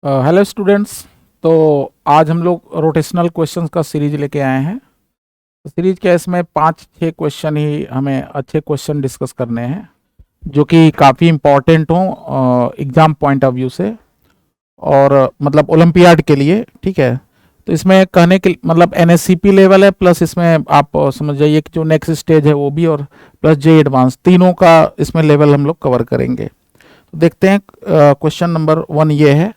Hello students. तो आज हम लोग रोटेशनल क्वेश्चंस का सीरीज लेके आए हैं। तो सीरीज के इसमें 5-6 क्वेश्चन ही हमें अच्छे क्वेश्चन डिस्कस करने हैं जो कि काफ़ी इम्पोर्टेंट हों एग्ज़ाम पॉइंट ऑफ व्यू से और मतलब ओलंपियाड के लिए। ठीक है, तो इसमें कहने के मतलब एनएससीपी लेवल है, प्लस इसमें आप समझ जाइए कि जो नेक्स्ट स्टेज है वो भी, और प्लस जे एडवांस, तीनों का इसमें लेवल हम लोग कवर करेंगे। तो देखते हैं क्वेश्चन नंबर 1 ये है।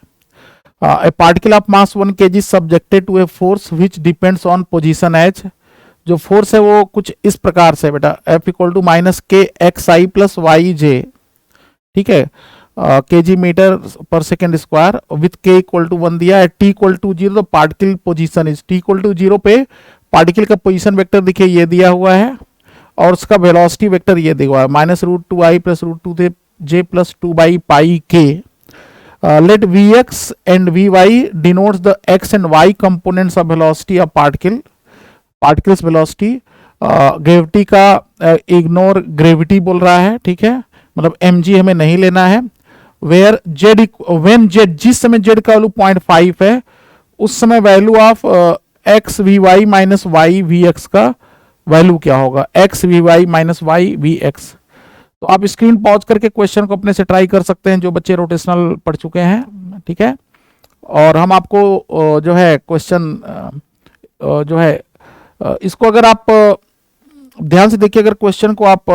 A particle of mass 1 kg is subjected to a force which depends on position h। जो फोर्स है वो कुछ इस प्रकार से बेटा, F equal to minus k x i plus y j. ठीक है, k g metre per second square with k equal to 1 दिया है, टी इक्वल टू 0। तो particle position is t equal to 0 पे पार्टिकल का पोजीशन वेक्टर देखिए ये दिया हुआ है, और उसका वेलोसिटी वेक्टर ये दिया हुआ है minus root two i plus root two j plus 2 by pi k. Let Vx and Vy denotes the x and y components of velocity of particles velocity। Gravity का इग्नोर ग्रेविटी बोल रहा है। ठीक है, मतलब mg हमें नहीं लेना है। वेयर z व्हेन z, जिस समय z का वैल्यू 0.5 है उस समय value of x vy minus y vx का वैल्यू क्या होगा, x vy minus y vx। तो आप स्क्रीन पॉज करके क्वेश्चन को अपने से ट्राई कर सकते हैं जो बच्चे रोटेशनल पढ़ चुके हैं। ठीक है, और हम आपको जो है क्वेश्चन जो है इसको अगर आप ध्यान से देखिए, अगर क्वेश्चन को आप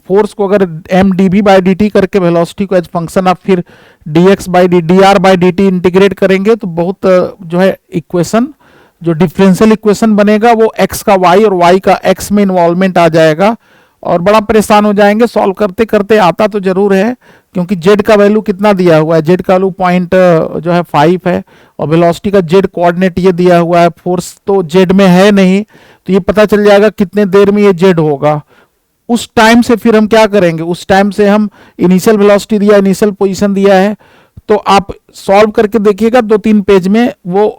फोर्स को अगर m d v by D t करके वेलोसिटी को एज फंक्शन आप फिर d x by d are by D t integrate करेंगे तो बहुत जो है इक्वेशन, जो डिफरेंशियल इक्वेशन बनेगा वो एक्स का वाई और वाई का एक्स में इन्वॉल्वमेंट आ जाएगा और बड़ा परेशान हो जाएंगे सॉल्व करते करते। आता तो जरूर है क्योंकि जेड का वैल्यू कितना दिया हुआ है, जेड का वैल्यू पॉइंट जो है 5 है और वेलोसिटी का जेड कोऑर्डिनेट ये दिया हुआ है, फोर्स तो जेड में है नहीं, तो ये पता चल जाएगा कितने देर में ये जेड होगा। उस टाइम से फिर हम क्या करेंगे, उस टाइम से हम इनिशियल वेलोसिटी दिया, इनिशियल पोजीशन दिया है, तो आप सॉल्व करके देखिएगा 2-3 पेज में वो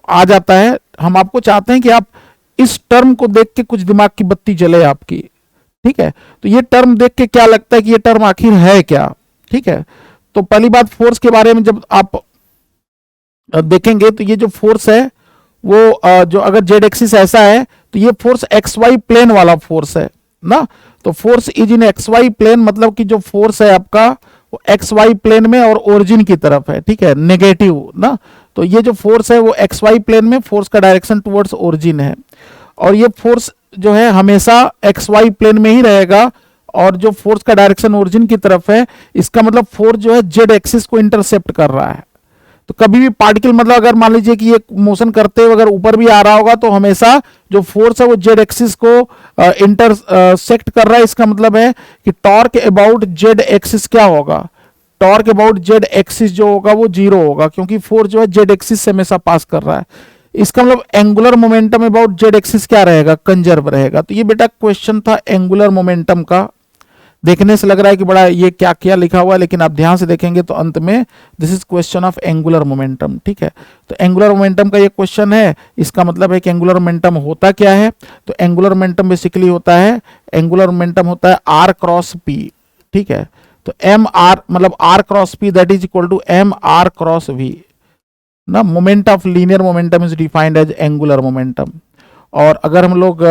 आ जाता है। हम आपको चाहते हैं कि आप इस टर्म को देख के कुछ दिमाग की बत्ती जले आपकी। ठीक है, तो ये टर्म देख के क्या लगता है कि ये टर्म आखिर है क्या। ठीक है, तो पहली बात फोर्स के बारे में जब आप देखेंगे तो ये जो फोर्स है वो जो अगर जेड एक्सिस ऐसा है तो ये फोर्स एक्स वाई प्लेन वाला फोर्स है ना। तो force is in x y plane, मतलब कि जो फोर्स है आपका वो एक्स वाई प्लेन में और ओरिजिन की तरफ है। ठीक है, नेगेटिव ना। तो ये जो फोर्स है वो एक्स वाई प्लेन में, फोर्स का डायरेक्शन टुवर्ड्स ओरिजिन है, और ये फोर्स जो है हमेशा एक्स वाई प्लेन में ही रहेगा, और जो फोर्स का डायरेक्शन ओरिजिन की तरफ है इसका मतलब फोर्स जो है जेड एक्सिस को इंटरसेप्ट कर रहा है। तो कभी भी पार्टिकल मतलब अगर मान लीजिए कि ये मोशन करते हुए अगर ऊपर भी आ रहा होगा तो हमेशा जो फोर्स है वो जेड एक्सिस को इंटरसेक्ट कर रहा है। इसका मतलब है कि टॉर्क अबाउट जेड एक्सिस क्या होगा, टॉर्क अबाउट जेड एक्सिस जो होगा वो 0 होगा, क्योंकि फोर्स जो है जेड एक्सिस से हमेशा पास कर रहा है। इसका मतलब angular momentum about Z axis क्या रहेगा, कंजर्व रहेगा। तो ये बेटा क्वेश्चन था एंगुलर मोमेंटम का। देखने से लग रहा है कि बड़ा ये क्या क्या लिखा हुआ है, लेकिन आप ध्यान से देखेंगे तो अंत में this is question of angular momentum. ठीक है, तो एंगुलर मोमेंटम का ये क्वेश्चन है, इसका मतलब है कि एंगुलर मोमेंटम होता क्या है। तो एंगुलर मोमेंटम बेसिकली होता है, एंगुलर मोमेंटम होता है आर क्रॉस पी। ठीक है, तो एम आर मतलब R cross P that is equal to M R cross V ना। Moment of linear momentum is defined as angular momentum. और अगर हम लोग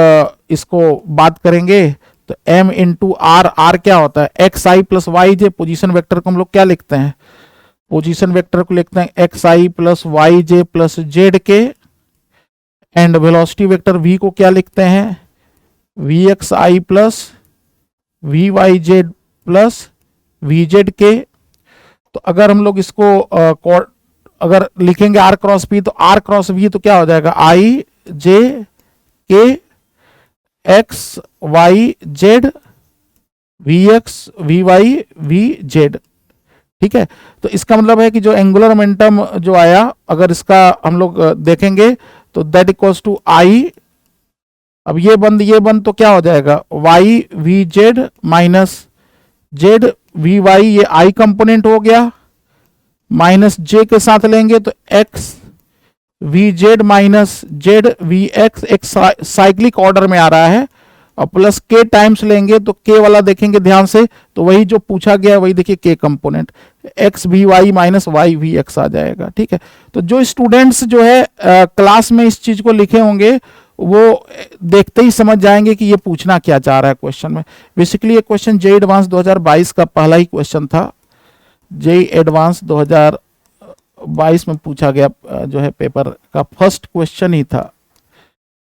इसको बात करेंगे तो m इंटू आर, आर क्या होता है x i plus y J. Position vector को हम लोग क्या लिखते हैं, पोजिशन वेक्टर को लिखते हैं x i plus y j plus z k, and velocity vector v को क्या लिखते हैं v x i plus v y z plus v z k. तो अगर हम लोग इसको अगर लिखेंगे आर क्रॉस पी तो आर क्रॉस वी तो क्या हो जाएगा i j k x y z v x we y v z. ठीक है, तो इसका मतलब है कि जो एंगुलर मोमेंटम जो आया अगर इसका हम लोग देखेंगे तो दैट इक्वल्स टू आई, अब ये बंद तो क्या हो जाएगा y v z minus z v y, ये आई कंपोनेंट हो गया, माइनस जे के साथ लेंगे तो x v z minus z v x, एक साइक्लिक ऑर्डर में आ रहा है, और प्लस के टाइम्स लेंगे तो के वाला देखेंगे ध्यान से तो वही जो पूछा गया वही देखिए के component X we Y minus why we X आ जाएगा। ठीक है, तो जो स्टूडेंट्स जो है क्लास में इस चीज को लिखे होंगे वो देखते ही समझ जाएंगे कि ये पूछना क्या चाह रहा है क्वेश्चन में। बेसिकली ये क्वेश्चन जेई एडवांस 2022 का पहला ही क्वेश्चन था, जेई एडवांस 2022 में पूछा गया जो है पेपर का फर्स्ट क्वेश्चन ही था।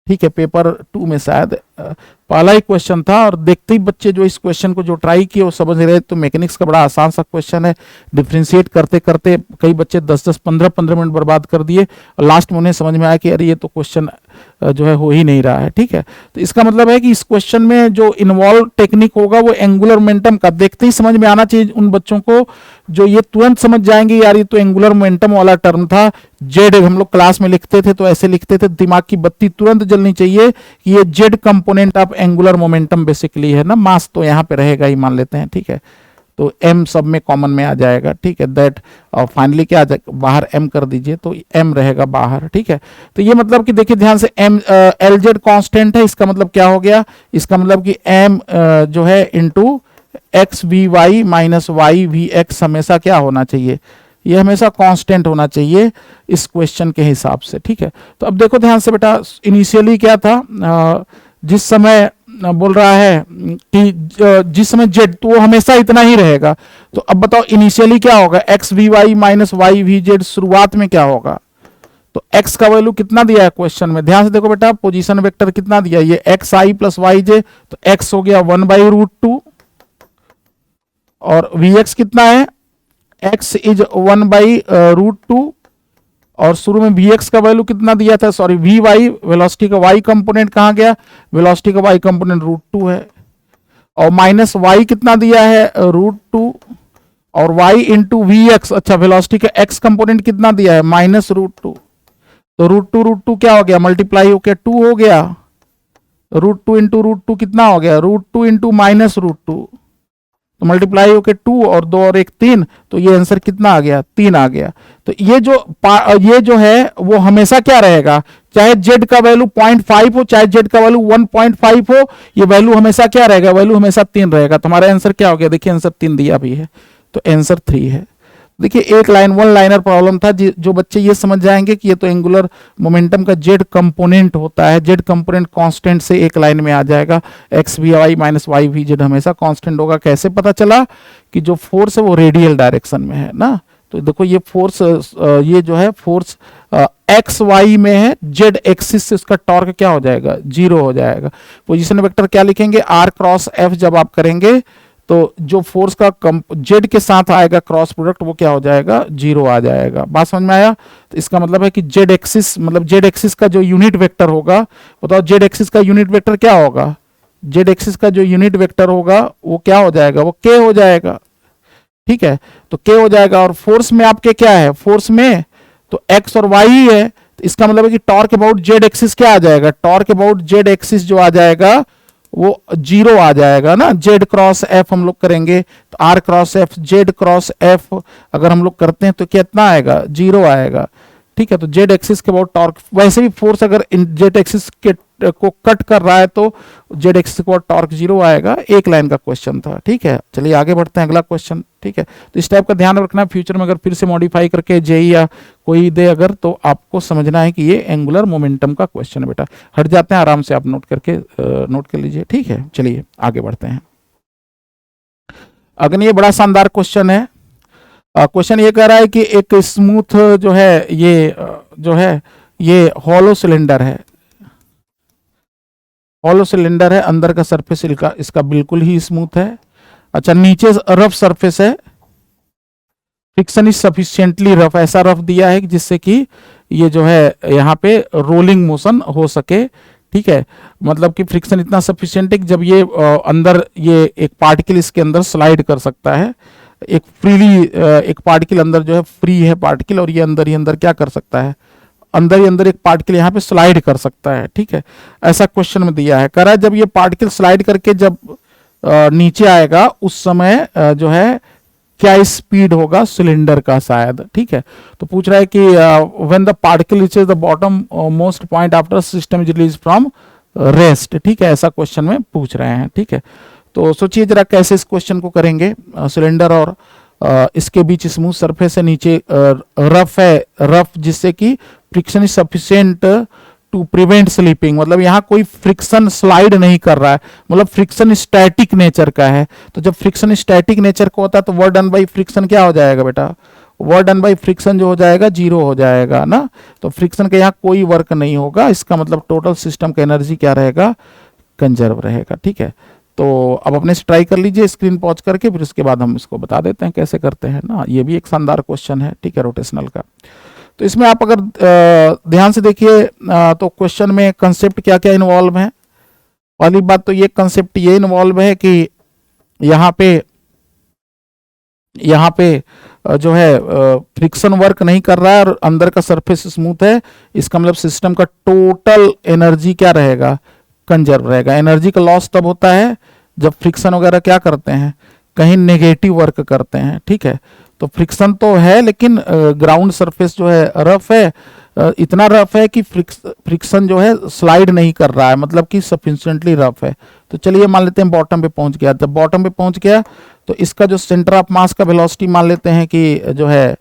ठीक है, पेपर 2 में शायद पहला ही क्वेश्चन था, और देखते ही बच्चे जो इस क्वेश्चन को जो ट्राई किए वो समझ रहे। तो मैकेनिक्स का बड़ा आसान सा क्वेश्चन है, डिफ्रेंशिएट करते करते कई बच्चे 10-10 15-15 मिनट बर्बाद कर दिए, और लास्ट में उन्हें समझ में आया कि अरे ये तो क्वेश्चन जो है हो ही नहीं रहा है। ठीक है, तो इसका मतलब है कि इस क्वेश्चन में जो इन्वॉल्व टेक्निक होगा वो एंगुलर मोमेंटम का देखते ही समझ में आना चाहिए उन बच्चों को, जो ये तुरंत समझ जाएंगे यार ये तो एंगुलर मोमेंटम वाला टर्म था। जेड हम लोग क्लास में लिखते थे तो ऐसे लिखते थे, दिमाग की बत्ती तुरंत जलनी चाहिए कि ये Z component of angular momentum basically है ना, मास तो यहाँ पे रहेगा ही मान लेते हैं। ठीक है, तो एम सब में कॉमन में आ जाएगा। ठीक है, दैट और फाइनली क्या आ जाएगा, बाहर एम कर दीजिए तो एम रहेगा बाहर। ठीक है, तो ये मतलब कि देखिए ध्यान से एम एल जेड कॉन्स्टेंट है, इसका मतलब क्या हो गया, इसका मतलब कि एम जो है into x we Y minus why we x हमेशा क्या होना चाहिए, ये हमेशा कांस्टेंट होना चाहिए इस क्वेश्चन के हिसाब से। ठीक है, तो अब देखो ध्यान से बेटा, इनिशियली क्या था, जिस समय बोल रहा है कि जिस समय जेड तो वो हमेशा इतना ही रहेगा। तो अब बताओ इनिशियली क्या होगा, x we Y minus Y v z शुरुआत में क्या होगा, तो x का वैल्यू कितना दिया है क्वेश्चन में, ध्यान से देखो बेटा, पोजीशन वेक्टर कितना दिया, ये एक्स आई प्लस वाई जे, तो x हो गया 1/√2 और vx कितना है, x इज 1/√2 और शुरू में vx का वैल्यू कितना दिया था, सॉरी vy वेलोसिटी का y कंपोनेंट कहां गया, वेलोसिटी का y कंपोनेंट √2 है, और माइनस y कितना दिया है √2 और y इंटू vx, अच्छा वेलोसिटी का x कंपोनेंट कितना दिया है -√2, तो √2 क्या हो गया, मल्टीप्लाई होकर 2 हो गया, √2 इंटू √2 कितना हो गया, √2 इंटू -√2, तो मल्टीप्लाई होके 2 और 2 और 1 3, तो ये आंसर कितना आ गया, 3 आ गया। तो ये जो है वो हमेशा क्या रहेगा, चाहे z का वैल्यू 0.5 हो चाहे z का वैल्यू 1.5 हो, ये वैल्यू हमेशा क्या रहेगा, वैल्यू हमेशा 3 रहेगा। तो हमारा आंसर क्या हो गया, देखिए आंसर 3 दिया भी है, तो आंसर 3 है। देखिए एक लाइन वन लाइनर प्रॉब्लम था, जो बच्चे ये समझ जाएंगे कि ये तो एंगुलर मोमेंटम का जेड कंपोनेंट होता है, जेड कंपोनेंट कांस्टेंट से एक लाइन में आ जाएगा, x we Y minus Y v z हमेशा कांस्टेंट होगा। कैसे पता चला कि जो फोर्स है वो रेडियल डायरेक्शन में है ना, तो देखो ये फोर्स, ये जो है फोर्स एक्स वाई में है, जेड एक्सिस से उसका टॉर्क क्या हो जाएगा, 0 हो जाएगा। पोजीशन वेक्टर क्या लिखेंगे, आर क्रॉस एफ जब आप करेंगे तो जो फोर्स का जेड के साथ आएगा क्रॉस प्रोडक्ट वो क्या हो जाएगा, 0 आ जाएगा। बात समझ में आया, तो इसका मतलब है कि जेड एक्सिस मतलब जेड एक्सिस का जो यूनिट वेक्टर होगा, बताओ जेड एक्सिस का यूनिट वेक्टर क्या होगा, जेड एक्सिस का जो यूनिट वेक्टर होगा वो क्या हो जाएगा, वो के हो जाएगा। ठीक है, तो के हो जाएगा, और फोर्स में आपके क्या है, फोर्स में तो एक्स और वाई ही है, तो इसका मतलब है कि टॉर्क अबाउट जेड एक्सिस क्या आ जाएगा, टॉर्क अबाउट जेड एक्सिस जो आ जाएगा वो 0 आ जाएगा ना। जेड क्रॉस एफ हम लोग करेंगे तो r cross F, z cross F अगर हम लोग करते हैं तो कितना आएगा, 0 आएगा। ठीक है, तो जेड एक्सिस के अबाउट टॉर्क, वैसे भी फोर्स अगर जेड एक्सिस के को कट कर रहा है तो जेड एक्सिस के अबाउट टॉर्क 0 आएगा। एक लाइन का क्वेश्चन था। ठीक है, चलिए आगे बढ़ते हैं अगला क्वेश्चन। ठीक है, तो इस टाइप का ध्यान रखना, फ्यूचर में अगर फिर से मॉडिफाई करके जेई या कोई दे अगर, तो आपको समझना है कि ये एंगुलर मोमेंटम का क्वेश्चन है बेटा। हट जाते हैं, आराम से आप नोट करके नोट कर लीजिए। ठीक है, चलिए आगे बढ़ते हैं। अगला ये बड़ा शानदार क्वेश्चन है। क्वेश्चन ये कह रहा है कि एक स्मूथ जो है ये हॉलो सिलेंडर है, हॉलो सिलेंडर है, अंदर का सरफेस इसका बिल्कुल ही स्मूथ है। अच्छा, नीचे रफ सरफेस है, फ्रिक्शन इज सफिशिएंटली रफ, ऐसा रफ दिया है जिससे कि ये जो है यहाँ पे रोलिंग मोशन हो सके। ठीक है, मतलब कि फ्रिक्शन इतना सफिशिएंट है कि जब ये अंदर ये एक पार्टिकल इसके अंदर स्लाइड कर सकता है, एक फ्रीली एक पार्टिकल अंदर जो है फ्री है पार्टिकल, और ये अंदर ही अंदर क्या कर सकता है, अंदर ही अंदर एक पार्टिकल यहाँ पे स्लाइड कर सकता है। ठीक है, ऐसा क्वेश्चन में दिया है। कह रहा है जब ये पार्टिकल स्लाइड करके जब नीचे आएगा उस समय जो है क्या स्पीड होगा सिलेंडर का शायद। ठीक है, तो पूछ रहा है कि when the particle reaches the bottom most point after system is release from rest. ठीक है, ऐसा क्वेश्चन में पूछ रहे हैं। ठीक है, तो सोचिए जरा कैसे इस क्वेश्चन को करेंगे। सिलेंडर और इसके बीच स्मूथ सरफेस है, नीचे रफ है, रफ जिससे कि friction is sufficient to prevent slipping, मतलब यहाँ कोई फ्रिक्शन स्लाइड नहीं कर रहा है, मतलब फ्रिक्शन स्टैटिक नेचर का है। तो जब फ्रिक्शन स्टैटिक नेचर का होता है तो वर्क डन बाई फ्रिक्शन क्या हो जाएगा बेटा, वर्क डन बाई फ्रिक्शन जो हो जाएगा जीरो हो जाएगा ना। तो फ्रिक्शन का यहाँ कोई वर्क नहीं होगा, इसका मतलब टोटल सिस्टम का एनर्जी क्या रहेगा, कंजर्व रहेगा। ठीक है, तो अब अपने से ट्राई कर लीजिए स्क्रीन पॉज करके, फिर उसके बाद हम इसको बता देते हैं कैसे करते हैं ना। ये भी एक शानदार क्वेश्चन है, ठीक है, रोटेशनल का। तो इसमें आप अगर ध्यान से देखिए तो क्वेश्चन में कंसेप्ट क्या क्या इन्वॉल्व है। पहली बात तो ये कंसेप्ट ये इन्वॉल्व है कि यहाँ पे जो है फ्रिक्शन वर्क नहीं कर रहा है और अंदर का सरफेस स्मूथ है, इसका मतलब सिस्टम का टोटल एनर्जी क्या रहेगा, कंजर्व रहेगा। एनर्जी का लॉस तब होता है जब फ्रिक्शन वगैरह क्या करते हैं, कहीं नेगेटिव वर्क करते हैं। ठीक है, तो फ्रिक्शन तो है लेकिन ग्राउंड सरफेस जो है रफ है, इतना रफ है कि फ्रिक्शन जो है स्लाइड नहीं कर रहा है, मतलब कि सफिशिएंटली रफ है। तो चलिए मान लेते हैं बॉटम पे पहुंच गया। जब बॉटम पे पहुंच गया तो इसका जो सेंटर ऑफ मास का वेलोसिटी मान लेते हैं कि जो है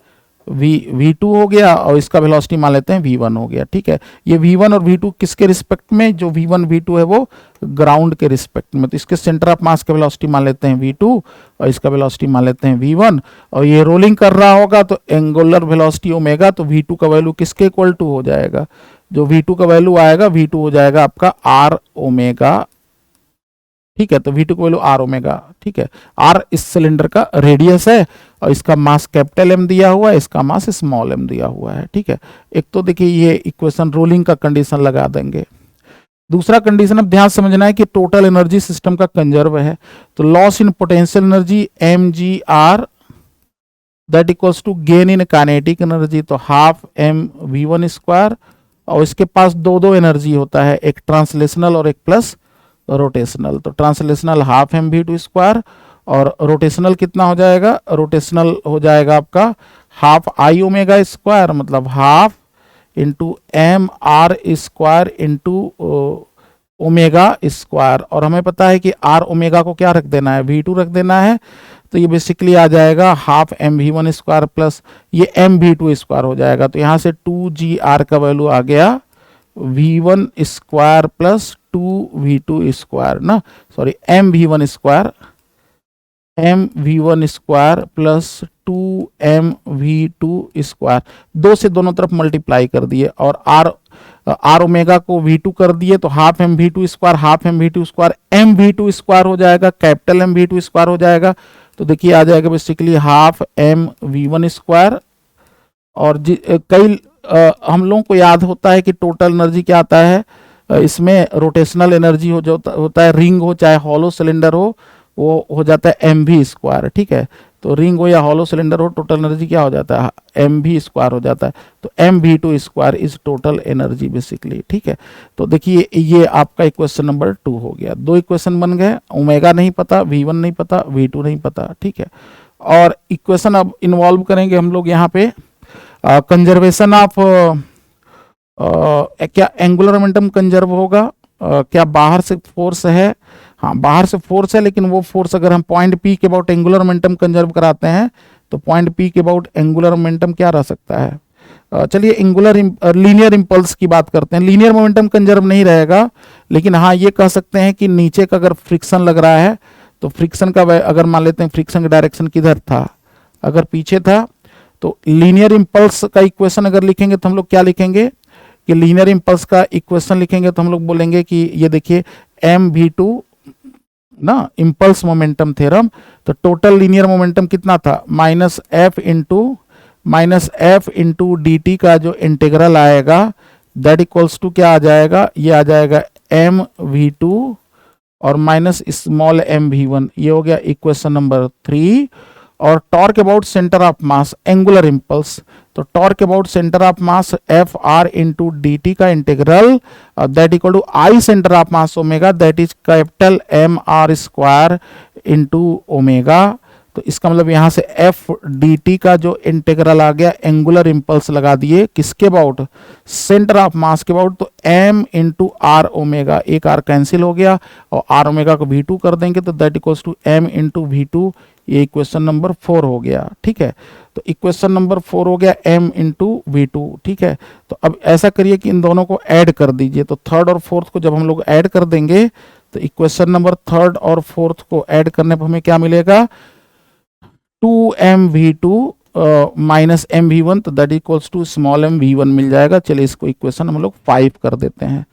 v2 हो गया और इसका वेलोसिटी मान लेते हैं v1 हो गया। ठीक है, ये v1 और v2 किसके रिस्पेक्ट में, जो v1 v2 है वो ग्राउंड के रिस्पेक्ट में। तो इसके सेंटर ऑफ मास का वेलोसिटी मान लेते हैं v2 और इसका वेलोसिटी मान लेते हैं v1, और ये रोलिंग कर रहा होगा तो एंगुलर वेलोसिटी ओमेगा, तो v2 का वैल्यू किसके इक्वल टू हो जाएगा, जो v2 का वैल्यू आएगा v2 हो जाएगा आपका r ओमेगा। ठीक है, तो v2 का वैल्यू r ओमेगा। ठीक है, r इस सिलेंडर का रेडियस है और इसका मास कैपिटल M दिया हुआ है, इसका मास स्मॉल m दिया हुआ है। ठीक है, एक तो देखिए ये इक्वेशन रोलिंग का कंडीशन लगा देंगे। दूसरा कंडीशन अब ध्यान समझना है कि टोटल एनर्जी सिस्टम का कंजर्व है, तो loss in potential energy mgr that equals to gain in kinetic energy, तो हाफ mv1 स्क्वायर, और इसके पास दो एनर्जी होता है, एक ट्रांसलेशनल और एक प्लस रोटेशनल। तो ट्रांसलेशनल हाफ mv2 स्क्वायर और रोटेशनल कितना हो जाएगा, रोटेशनल हो जाएगा आपका हाफ आई ओमेगा स्क्वायर, मतलब half into m are square into omega square. और हमें पता है कि आर ओमेगा को क्या रख देना है, v2 रख देना है, तो ये बेसिकली आ जाएगा हाफ mv1 स्क्वायर प्लस ये mv2 स्क्वायर हो जाएगा। तो यहाँ से 2gr का वैल्यू आ गया v1 square plus 2v2 square ना, sorry mv1 square mv1 square plus 2mv2 square, दो से दोनों तरफ मल्टीप्लाई कर दिए और आर ओमेगा को v2 कर दिए, तो half mv2 square half mv2 square mv2 square हो जाएगा, कैपिटल mv2 स्क्वायर हो जाएगा। तो देखिए आ जाएगा बेसिकली हाफ mv1 स्क्वायर, और कई हम लोगों को याद होता है कि टोटल एनर्जी क्या आता है, इसमें रोटेशनल एनर्जी हो जो होता है, रिंग हो चाहे हॉलो सिलेंडर हो, वो हो जाता है mv स्क्वायर। ठीक है, तो रिंग हो या हॉलो सिलेंडर हो, टोटल एनर्जी क्या हो जाता है, mv स्क्वायर हो जाता है। तो mv2 square is total energy basically. ठीक है, तो देखिए ये आपका इक्वेशन नंबर 2 हो गया। दो इक्वेशन बन गए, ओमेगा नहीं पता, v1 नहीं पता, v2 नहीं पता। ठीक है, और इक्वेशन अब इन्वॉल्व करेंगे हम लोग यहाँ पे कंजर्वेशन ऑफ क्या एंगुलर मोमेंटम कंजर्व होगा, क्या बाहर से फोर्स है, हाँ बाहर से फोर्स है, लेकिन वो फोर्स अगर हम पॉइंट पी के अबाउट एंगुलर मोमेंटम कंजर्व कराते हैं तो पॉइंट पी के अबाउट एंगुलर मोमेंटम क्या रह सकता है। चलिए एंगुलर लीनियर इंपल्स की बात करते हैं। लीनियर मोमेंटम कंजर्व नहीं रहेगा, लेकिन हाँ ये कह सकते हैं कि नीचे का अगर फ्रिक्शन लग रहा है तो फ्रिक्शन का अगर मान लेते हैं फ्रिक्शन का डायरेक्शन किधर था, अगर पीछे था, तो लीनियर इंपल्स का इक्वेशन अगर लिखेंगे तो हम लोग क्या लिखेंगे कि लीनियर इंपल्स का इक्वेशन लिखेंगे तो हम लोग बोलेंगे कि ये देखिए mv2 ना इंपल्स मोमेंटम थ्योरम, तो टोटल लीनियर मोमेंटम कितना था, minus F into D T का जो इंटीग्रल आएगा दैट इक्वल्स टू क्या आ जाएगा, ये आ जाएगा mv2 और माइनस स्मॉल mv1, ये हो गया इक्वेशन नंबर 3। और torque about centre of mass angular impulse, तो torque about centre of mass F R into D T का integral that equal to I centre of mass omega that is capital M are square into omega. तो इसका मतलब यहाँ से F D T का जो integral आ गया angular impulse लगा दिए किसके अबाउट, सेंटर ऑफ मास के अबाउट, तो एम इंटू आर ओमेगा, एक आर कैंसिल हो गया और आर ओमेगा को v2 कर देंगे तो that equals to M into v2 ये इक्वेशन नंबर 4 हो गया, ठीक है। तो इक्वेशन नंबर 4 हो गया m इंटू V2, ठीक है। तो अब ऐसा करिए कि इन दोनों को ऐड कर दीजिए। तो थर्ड और फोर्थ को जब हम लोग ऐड कर देंगे तो इक्वेशन नंबर थर्ड और फोर्थ को ऐड करने पर हमें क्या मिलेगा, 2mv2 माइनस mv1, तो that equals to small mv1 मिल जाएगा। चलिए इसको इक्वेशन हम लोग 5 कर देते हैं।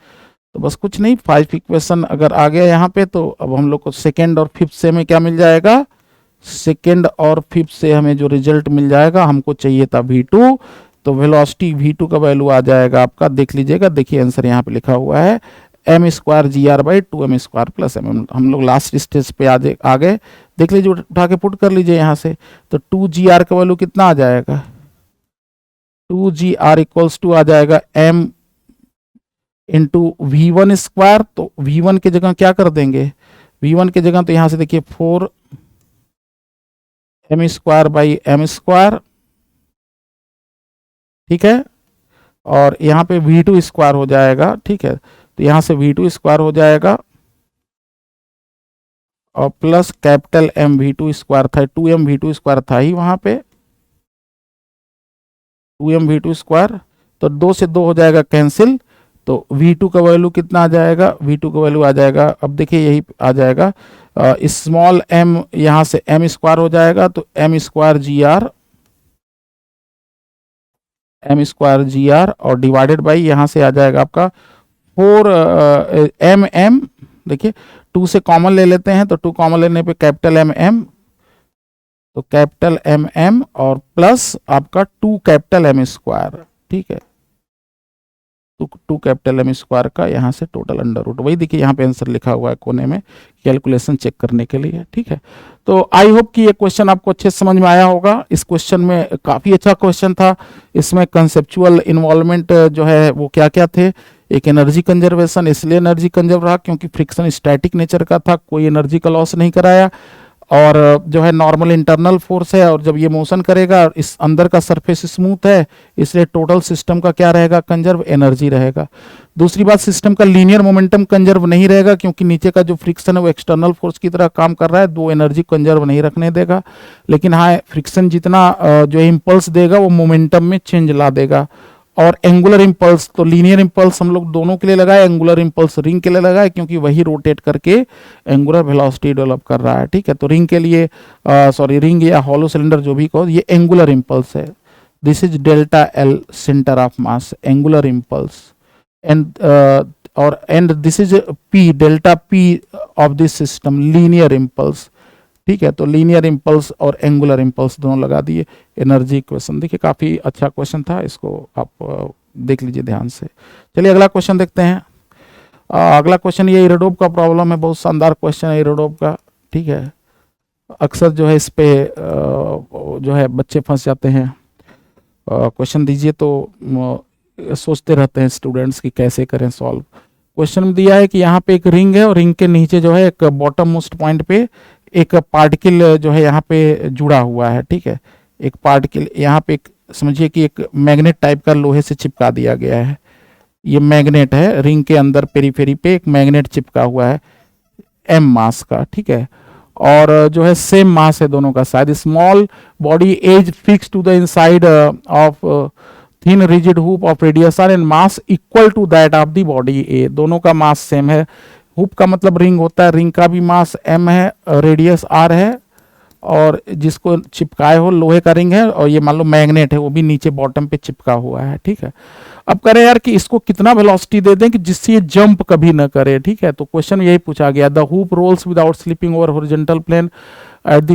तो बस कुछ नहीं, 5 इक्वेशन अगर आ गया यहाँ पे, तो अब हम लोग को सेकेंड और फिफ्थ से हमें क्या मिल जाएगा, सेकेंड और फिफ्थ से हमें जो रिजल्ट मिल जाएगा, हमको चाहिए था v2, तो वेलोसिटी v2 का वैल्यू आ जाएगा आपका, देख लीजिएगा, देखिए आंसर यहाँ पे लिखा हुआ है m square GR by 2m square plus m। हम लोग लास्ट स्टेज पे आ गए, देख लीजिए, उठा के पुट कर लीजिए यहाँ से। तो 2GR का वैल्यू कितना आ जाएगा, 2GR इक्वल्स टू आ जाएगा m इंटू V1 स्क्वायर। तो V1 की जगह क्या कर देंगे, V1 की जगह तो यहाँ से देखिए 4m square by m square, ठीक है। और यहाँ पे V2 स्क्वायर हो जाएगा, ठीक है। तो यहाँ से V2 स्क्वायर हो जाएगा और plus capital M V2 square था, 2m V2 स्क्वायर था ही वहां पे, 2m V2 स्क्वायर। तो 2 से 2 हो जाएगा कैंसिल, तो V2 का वैल्यू कितना आ जाएगा, V2 का वैल्यू आ जाएगा, अब देखिए यही आ जाएगा, स्मॉल m यहाँ से m स्क्वायर हो जाएगा, तो m स्क्वायर GR और डिवाइडेड बाई यहाँ से आ जाएगा आपका 4 देखिए 2 से कॉमन ले लेते हैं, तो 2 कॉमन लेने पे कैपिटल M, तो कैपिटल M और प्लस आपका 2 कैपिटल M स्क्वायर, ठीक है। 2 कैपिटल M स्क्वायर का यहाँ से टोटल अंडर रूट, वही देखिए यहाँ पे आंसर लिखा हुआ है कोने में, कैलकुलेशन चेक करने के लिए, ठीक है। तो आई होप कि ये क्वेश्चन आपको अच्छे से समझ में आया होगा। इस क्वेश्चन में काफ़ी अच्छा क्वेश्चन था, इसमें कंसेप्चुअल इन्वॉल्वमेंट जो है वो क्या क्या थे, एक एनर्जी कंजर्वेशन, इसलिए एनर्जी कंजर्व रहा क्योंकि फ्रिक्शन स्टैटिक नेचर का था, कोई एनर्जी का लॉस नहीं कराया, और जो है नॉर्मल इंटरनल फोर्स है, और जब ये मोशन करेगा इस अंदर का सरफेस स्मूथ है, इसलिए टोटल सिस्टम का क्या रहेगा, कंजर्व एनर्जी रहेगा। दूसरी बात, सिस्टम का लीनियर मोमेंटम कंजर्व नहीं रहेगा क्योंकि नीचे का जो फ्रिक्शन है वो एक्सटर्नल फोर्स की तरह काम कर रहा है, दो एनर्जी कंजर्व नहीं रखने देगा। लेकिन हाँ, फ्रिक्शन जितना जो इम्पल्स देगा वो मोमेंटम में चेंज ला देगा। और एंगुलर इंपल्स, तो लीनियर इंपल्स हम लोग दोनों के लिए लगाए, एंगुलर इंपल्स रिंग के लिए लगाए क्योंकि वही रोटेट करके एंगुलर वेलोसिटी डेवलप कर रहा है, ठीक है। तो रिंग के लिए रिंग या हॉलो सिलेंडर जो भी कहो, ये एंगुलर इंपल्स है। This is delta L centre of mass, angular impulse, and this is P, delta P of this system, linear impulse, ठीक है। तो लीनियर इंपल्स और एंगुलर इंपल्स दोनों लगा दिए, एनर्जी इक्वेशन। देखिए काफ़ी अच्छा क्वेश्चन था, इसको आप देख लीजिए ध्यान से। चलिए अगला क्वेश्चन देखते हैं। अगला क्वेश्चन ये इरेडोब का प्रॉब्लम है, बहुत शानदार क्वेश्चन है इरेडोब का, ठीक है। अक्सर जो है इस पे जो है बच्चे फंस जाते हैं, क्वेश्चन दीजिए तो सोचते रहते हैं स्टूडेंट्स कि कैसे करें सॉल्व। क्वेश्चन में दिया है कि यहाँ पे एक रिंग है और रिंग के नीचे जो है एक बॉटम मोस्ट पॉइंट पे एक पार्टिकल जो है यहाँ पे जुड़ा हुआ है, ठीक है। एक पार्टिकल यहाँ पे समझिए कि एक मैग्नेट टाइप का लोहे से चिपका दिया गया है, ये मैग्नेट है, रिंग के अंदर पेरीफेरी पे एक मैग्नेट चिपका हुआ है m मास का, ठीक है। और जो है सेम मास है दोनों का, शायद small body as fix to the inside of thin rigid hoop of radius R and mass equal to that of the body A, दोनों का मास सेम है। हुप का मतलब रिंग होता है, रिंग का भी मास m है, रेडियस r है, और जिसको चिपकाए हो लोहे का रिंग है, और ये मान लो मैग्नेट है वो भी नीचे बॉटम पे चिपका हुआ है, ठीक है। अब करें यार कि इसको कितना वेलोसिटी दे दें कि जिससे ये जंप कभी ना करे, ठीक है। तो क्वेश्चन यही पूछा गया, the hoop rolls without slipping over horizontal plane at the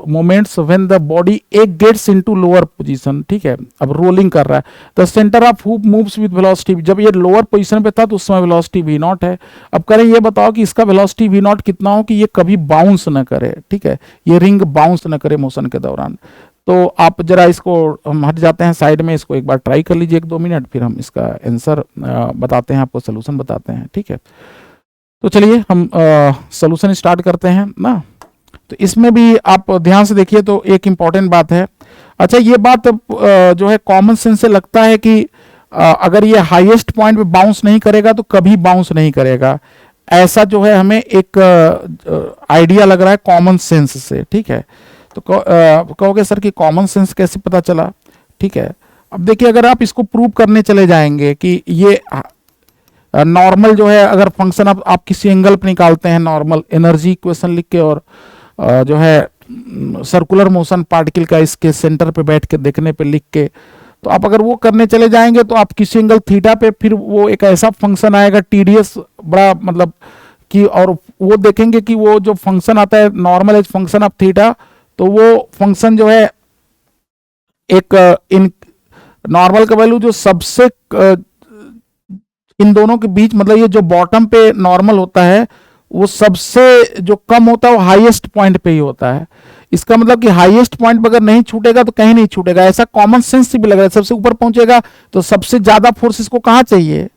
moments when the body A gets into lower position, ठीक है। अब रोलिंग कर रहा है, the centre of hoop moves with velocity, जब ये लोअर पोजीशन पे था तो उस समय वेलोसिटी v नॉट है। अब करें ये बताओ कि इसका वेलोसिटी v नॉट कितना हो कि ये कभी बाउंस ना करे, ठीक है, ये रिंग बाउंस ना करे मोशन के दौरान। तो आप जरा इसको, हम हट जाते हैं साइड में, इसको एक बार ट्राई कर लीजिए 1-2 मिनट, फिर हम इसका आंसर बताते हैं, आपको सोल्यूशन बताते हैं, ठीक है। तो चलिए हम सोल्यूशन स्टार्ट करते हैं ना। तो इसमें भी आप ध्यान से देखिए, तो एक इम्पॉर्टेंट बात है। अच्छा, ये बात जो है कॉमन सेंस से लगता है कि अगर ये हाईएस्ट पॉइंट पे बाउंस नहीं करेगा तो कभी बाउंस नहीं करेगा, ऐसा जो है हमें एक आइडिया लग रहा है कॉमन सेंस से, ठीक है। तो कहोगे सर कि कॉमन सेंस कैसे पता चला, ठीक है। अब देखिए, अगर आप इसको प्रूव करने चले जाएंगे कि ये नॉर्मल जो है, अगर फंक्शन आप किसी एंगल पर निकालते हैं नॉर्मल एनर्जी इक्वेशन लिख के, और जो है सर्कुलर मोशन पार्टिकल का इसके सेंटर पे बैठ के देखने पे लिख के, तो आप अगर वो करने चले जाएंगे तो आप किसी एंगल थीटा पे फिर वो एक ऐसा फंक्शन आएगा टीडीएस बड़ा, मतलब कि, और वो देखेंगे कि वो जो फंक्शन आता है normal as function of theta, तो वो फंक्शन जो है एक इन नॉर्मल का वैल्यू जो सबसे इन दोनों के बीच, मतलब ये जो बॉटम पे नॉर्मल होता है वो सबसे जो कम होता है वो हाईएस्ट पॉइंट पे ही होता है। इसका मतलब कि हाईएस्ट पॉइंट अगर नहीं छूटेगा तो कहीं नहीं छूटेगा, ऐसा कॉमन सेंस से भी लग रहा है। सबसे ऊपर पहुंचेगा तो सबसे ज्यादा फोर्स इसको कहां चाहिए,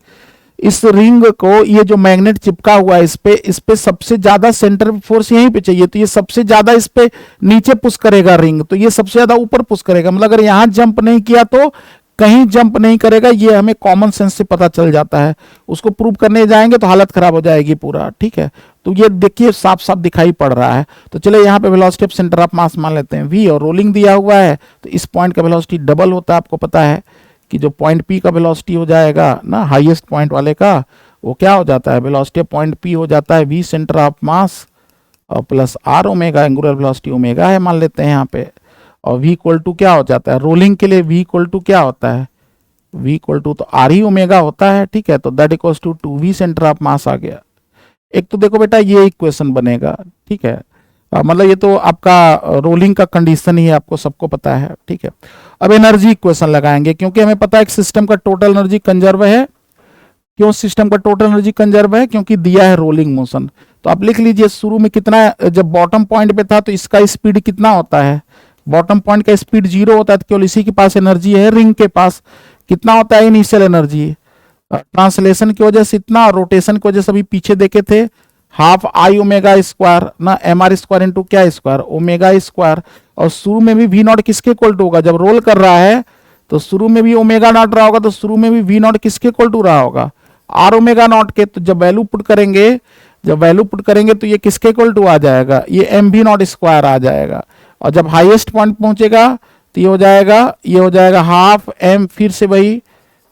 इस रिंग को, ये जो मैग्नेट चिपका हुआ है इस पे सबसे ज्यादा सेंटर फोर्स यहीं पे चाहिए, तो ये सबसे ज्यादा इस पे नीचे पुश करेगा रिंग, तो ये सबसे ज्यादा ऊपर पुश करेगा। मतलब अगर यहां जंप नहीं किया तो कहीं जंप नहीं करेगा, ये हमें कॉमन सेंस से पता चल जाता है। उसको प्रूव करने जाएंगे तो हालत खराब हो जाएगी पूरा, ठीक है। तो ये देखिए साफ साफ दिखाई पड़ रहा है। तो चलिए यहाँ पे वेलोसिटी ऑफ सेंटर ऑफ मास मान लेते हैं v, और रोलिंग दिया हुआ है तो इस पॉइंट का वेलोसिटी डबल होता है। आपको पता है कि जो पॉइंट P का वेलोसिटी हो जाएगा ना, हाईएस्ट पॉइंट वाले का, वो क्या हो जाता है, वेलोसिटी ऑफ पॉइंट P हो जाता है v सेंटर ऑफ मास और plus r omega, angular velocity omega है मान लेते हैं यहाँ पे। और v इक्वल टू क्या हो जाता है, रोलिंग के लिए v इक्वल टू क्या होता है, v इक्वल टू तो r ही ओमेगा होता है, ठीक है। तो that equals to 2v centre of mass आ गया। एक तो देखो बेटा ये इक्वेशन बनेगा, ठीक है। मतलब ये तो आपका रोलिंग का कंडीशन ही है, आपको सबको पता है, ठीक है। अब एनर्जी इक्वेशन लगाएंगे, क्योंकि हमें पता है कि सिस्टम का टोटल एनर्जी कंजर्व है। क्यों सिस्टम का टोटल एनर्जी कंजर्व है, क्योंकि दिया है रोलिंग मोशन। तो आप लिख लीजिए शुरू में कितना, जब बॉटम पॉइंट पे था तो इसका स्पीड कितना होता है, बॉटम पॉइंट का स्पीड 0 होता है, तो केवल इसी के पास एनर्जी है। रिंग के पास कितना होता है इनिशियल एनर्जी, ट्रांसलेशन की वजह से इतना, और रोटेशन की वजह से अभी पीछे देखे थे हाफ आई ओमेगा स्क्वायर ना, एम आर स्क्वायर इंटू क्या स्क्वायर, ओमेगा स्क्वायर। और शुरू में भी वी नॉट किसके इक्वल टू होगा, जब रोल कर रहा है तो शुरू में भी ओमेगा नॉट रहा होगा, तो शुरू में भी वी नॉट किसके इक्वल टू रहा होगा, आर ओमेगा नॉट के। तो जब वैल्यू पुट करेंगे तो ये किसके इक्वल टू आ जाएगा, ये एम वी नॉट स्क्वायर आ जाएगा। और जब हाईएस्ट पॉइंट पहुंचेगा तो ये हो जाएगा हाफ एम, फिर से वही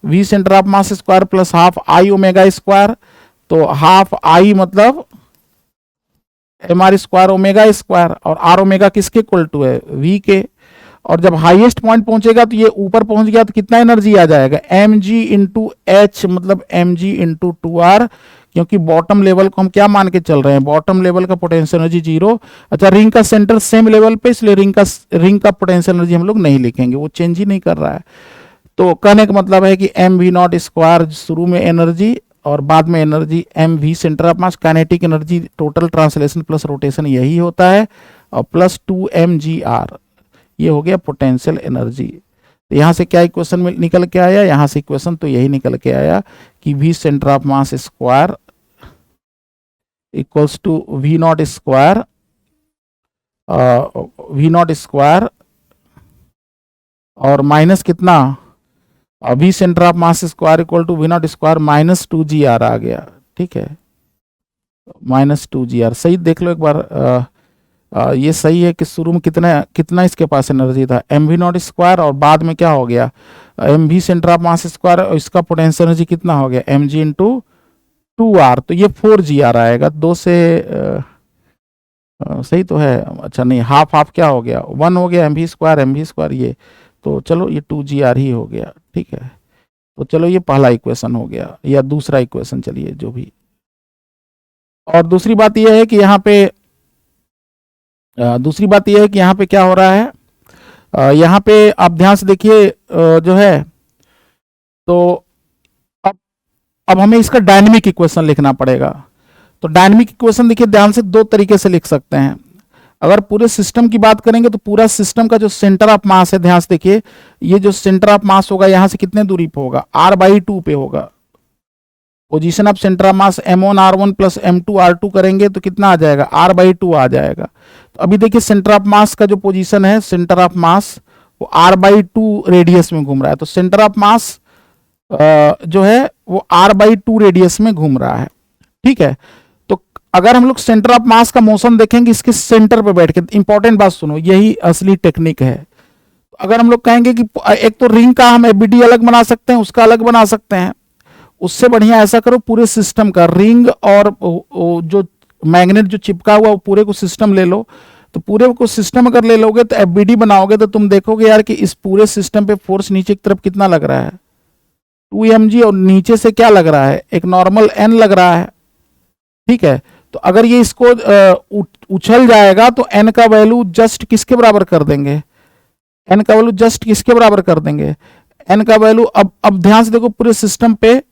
v centre of mass square plus half I omega square. तो हाफ आई मतलब m are square omega square, और आर ओमेगा किसके इक्वल टू है, v के। और जब हाईएस्ट पॉइंट पहुंचेगा तो ये ऊपर पहुंच गया तो कितना एनर्जी आ जाएगा, एम जी इंटू एच, मतलब एम जी इंटू 2r, क्योंकि बॉटम लेवल को हम क्या मान के चल रहे हैं, बॉटम लेवल का पोटेंशियल एनर्जी 0। अच्छा, रिंग का सेंटर सेम लेवल पे, इसलिए रिंग का पोटेंशियल एनर्जी हम लोग नहीं लिखेंगे, वो चेंज ही नहीं कर रहा है। तो कहने का मतलब है कि एम वी नॉट स्क्वायर शुरू में एनर्जी और बाद में energy m v centre of mass, kinetic energy total translation plus rotation यही होता है, और प्लस 2mgr, ये हो गया पोटेंशियल एनर्जी। तो यहाँ से क्या इक्वेशन में निकल के आया, यहाँ से इक्वेशन तो यही निकल के आया कि v centre of mass square equals to v nought square और माइनस कितना, v centre of mass square equal to v nought square minus 2gr आ गया, ठीक है, माइनस 2gr। सही देख लो एक बार, ये सही है कि शुरू में कितना इसके पास एनर्जी था, एम वी नॉट स्क्वायर, और बाद में क्या हो गया, m v centre of mass square, और इसका पोटेंशियल एनर्जी कितना हो गया, एम जी इंटू 2r, तो ये 4gr आएगा। 2 से सही तो है, अच्छा नहीं, हाफ क्या हो गया, 1 हो गया, एम वी स्क्वायर ये, तो चलो ये 2gr ही हो गया, ठीक है। तो चलो ये पहला इक्वेशन हो गया, या दूसरा इक्वेशन, चलिए जो भी। और दूसरी बात यह है कि यहाँ पे क्या हो रहा है, यहाँ पे आप ध्यान से देखिए, जो है तो अब हमें इसका डायनेमिक इक्वेशन लिखना पड़ेगा। तो डायनेमिक इक्वेशन देखिए ध्यान से 2 तरीके से लिख सकते हैं। अगर पूरे सिस्टम की बात करेंगे तो पूरा सिस्टम का जो सेंटर ऑफ मास है, ध्यान से देखिए, ये जो सेंटर ऑफ मास होगा यहाँ से कितने दूरी पे होगा, r/2 पे होगा। Position of centre of mass m1r1 plus m2r2 करेंगे तो कितना आ जाएगा, r/2 आ जाएगा। तो अभी देखिए सेंटर ऑफ मास का जो पोजीशन है, सेंटर ऑफ मास वो r/2 रेडियस में घूम रहा है। तो सेंटर ऑफ मास जो है वो r/2 रेडियस में घूम रहा है, ठीक है। अगर हम लोग सेंटर ऑफ मास का मोशन देखेंगे इसके सेंटर पे बैठ के, इंपॉर्टेंट बात सुनो, यही असली टेक्निक है। अगर हम लोग कहेंगे कि एक तो रिंग का हम एबीडी अलग बना सकते हैं, उसका अलग बना सकते हैं, उससे बढ़िया ऐसा करो पूरे सिस्टम का रिंग और जो मैग्नेट जो चिपका हुआ वो पूरे को सिस्टम ले लो। तो पूरे को सिस्टम अगर ले लोगे तो एफबीडी बनाओगे तो तुम देखोगे यार कि इस पूरे सिस्टम पे फोर्स नीचे की तरफ कितना लग रहा है, 2mg, और नीचे से क्या लग रहा है, एक नॉर्मल n लग रहा है। ठीक है, तो अगर ये इसको उछल जाएगा तो n का वैल्यू जस्ट किसके बराबर कर देंगे, n का वैल्यू जस्ट किसके बराबर कर देंगे, n का वैल्यू। अब ध्यान से देखो, पूरे सिस्टम पे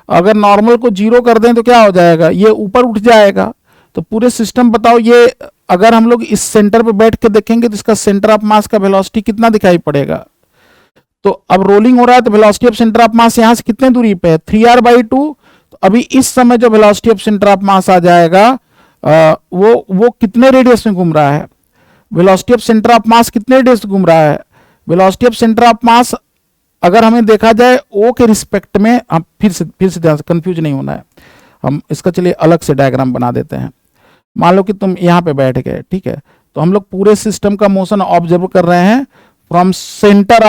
अगर नॉर्मल को 0 कर दें तो क्या हो जाएगा, ये ऊपर उठ जाएगा। तो पूरे सिस्टम बताओ, ये अगर हम लोग इस सेंटर पे बैठ के देखेंगे तो इसका सेंटर ऑफ मास का वेलोसिटी कितना दिखाई पड़ेगा। तो अब रोलिंग हो रहा है तो वेलोसिटी ऑफ सेंटर ऑफ मास यहां से कितने दूरी पे है, 3r/2। तो अभी इस समय जो velocity of centre of mass आ जाएगा वो कितने रेडियस में घूम रहा है, velocity of centre of mass कितने रेडियस में घूम रहा है, velocity of centre of mass अगर हमें देखा जाए ओ के रिस्पेक्ट में, हम फिर से ध्यान से, कंफ्यूज नहीं होना है, हम इसका चलिए अलग से डायग्राम बना देते हैं। मान लो कि तुम यहाँ पे बैठ गए, ठीक है, तो हम लोग पूरे सिस्टम का मोशन ऑब्जर्व कर रहे हैं फ्रॉम सेंटर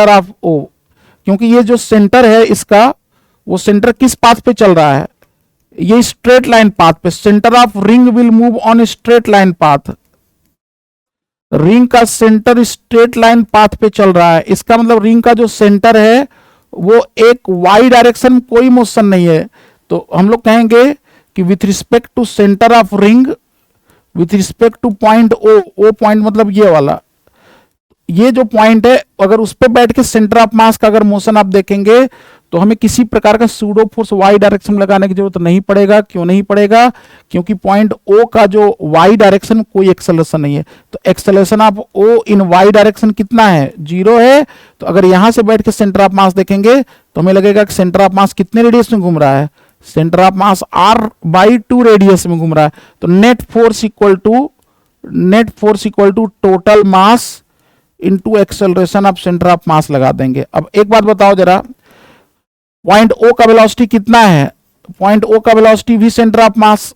ऑफ ओ, क्योंकि ये जो सेंटर है इसका, वो सेंटर किस पाथ पे चल रहा है, ये स्ट्रेट लाइन पाथ पे। Centre of ring will move on straight line path, ring का सेंटर स्ट्रेट लाइन पाथ पे चल रहा है। इसका मतलब रिंग का जो सेंटर है वो एक वाई डायरेक्शन में कोई मोशन नहीं है। तो हम लोग कहेंगे कि with respect to centre of ring, with respect to point O point मतलब ये वाला, ये जो पॉइंट है अगर उस पर बैठ के सेंटर ऑफ मास का अगर मोशन आप देखेंगे तो हमें किसी प्रकार का सूडो फोर्स वाई डायरेक्शन में लगाने की जरूरत नहीं पड़ेगा। क्यों नहीं पड़ेगा, क्योंकि पॉइंट ओ का जो वाई डायरेक्शन कोई एक्सेलरेशन नहीं है। तो acceleration of O in y direction कितना है, 0 है। तो अगर यहां से बैठ के सेंटर ऑफ मास देखेंगे तो हमें लगेगा कि सेंटर ऑफ मास कितने रेडियस में घूम रहा है, centre of mass r/2 radius में घूम रहा है। तो net force equal to total mass into acceleration of centre of mass लगा देंगे। अब एक बात बताओ जरा, पॉइंट ओ का वेलोसिटी कितना है, पॉइंट ओ का वेलोसिटी भी सेंटर ऑफ मास,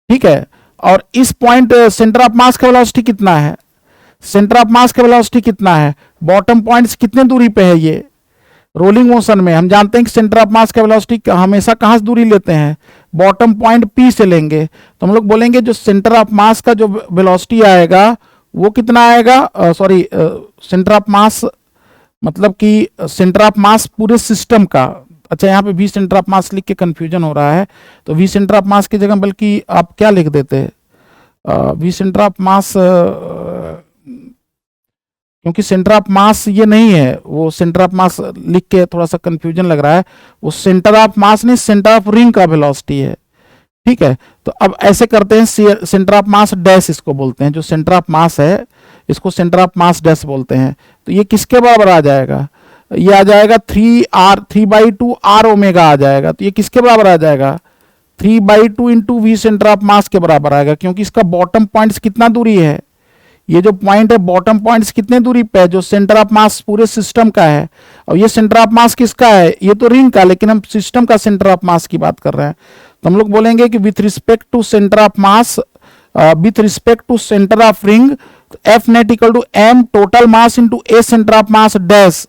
ठीक है, और इस पॉइंट सेंटर ऑफ मास का वेलोसिटी कितना है, सेंटर ऑफ मास का वेलोसिटी कितना है, बॉटम पॉइंट से कितने दूरी पे है। ये रोलिंग मोशन में हम जानते हैं कि सेंटर ऑफ मास का वेलोसिटी हमेशा कहां से दूरी लेते हैं, बॉटम पॉइंट पी से लेंगे। तो हम लोग बोलेंगे जो सेंटर ऑफ मास का जो वेलोसिटी आएगा वो कितना आएगा, सॉरी सेंटर ऑफ मास मतलब कि सेंटर ऑफ मास पूरे सिस्टम का। अच्छा, यहाँ पे वी सेंटर ऑफ मास लिख के कंफ्यूजन हो रहा है, तो वी सेंटर ऑफ मास की जगह बल्कि आप क्या लिख देते हैं, वी सेंटर ऑफ मास, क्योंकि सेंटर ऑफ मास ये नहीं है, वो सेंटर ऑफ मास लिख के थोड़ा सा कंफ्यूजन लग रहा है, वो सेंटर ऑफ मास नहीं, सेंटर ऑफ रिंग का वेलोसिटी है। ठीक है, तो अब ऐसे करते हैं, सेंटर ऑफ मास डैश इसको बोलते हैं, जो सेंटर ऑफ मास है इसको सेंटर ऑफ मास डैश बोलते हैं। तो ये किसके बराबर आ जाएगा, ये आ जाएगा 3/2 r ओमेगा आ जाएगा। तो ये किसके बराबर आ जाएगा, 3/2 into we centre of mass के बराबर आएगा, क्योंकि इसका बॉटम पॉइंट कितना दूरी है, ये जो पॉइंट है बॉटम पॉइंट कितने दूरी पे है, जो सेंटर ऑफ मास पूरे सिस्टम का है। और ये सेंटर ऑफ मास किसका है, ये तो रिंग का, लेकिन हम सिस्टम का सेंटर ऑफ मास की बात कर रहे हैं। तो हम लोग बोलेंगे कि with respect to centre of mass, with respect to centre of ring, F net equal to m total mass into A centre of mass dash.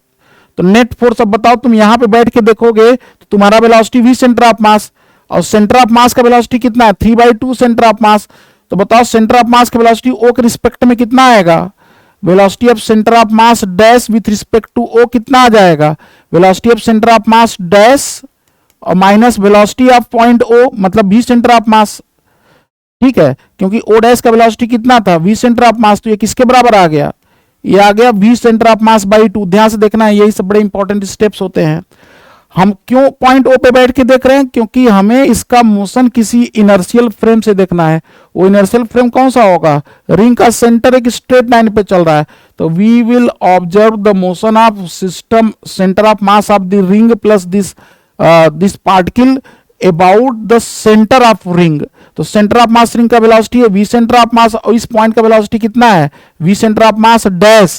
तो नेट फोर्स, अब बताओ तुम यहां पे बैठ के देखोगे तो तुम्हारा velocity v centre of mass, और सेंटर ऑफ मास का वेलोसिटी कितना है, 3/2 सेंटर ऑफ मास। तो बताओ सेंटर ऑफ मास का वेलोसिटी ओ के रिस्पेक्ट में कितना आएगा, velocity of centre of mass dash with respect to O कितना आ जाएगा, velocity of centre of mass dash और minus velocity of point O मतलब वी सेंटर ऑफ मास। ठीक है, क्योंकि ओ डैश का वेलोसिटी कितना था, वी सेंटर ऑफ मास, तो ये किसके बराबर आ गया, ये आ गया v centre of mass by 2। ध्यान से देखना है, यही सब बड़े इंपॉर्टेंट स्टेप्स होते हैं। हम क्यों पॉइंट ओ पे बैठ के देख रहे हैं, क्योंकि हमें इसका मोशन किसी इनर्शियल फ्रेम से देखना है। वो इनर्शियल फ्रेम कौन सा होगा, रिंग का सेंटर एक स्ट्रेट लाइन पे चल रहा है, तो we will observe the motion of system centre of mass of the ring plus this particle about the centre of ring. तो सेंटर ऑफ मास रिंग का वेलोसिटी है वी सेंटर ऑफ मास, और इस पॉइंट का velocity कितना है, v centre of mass dash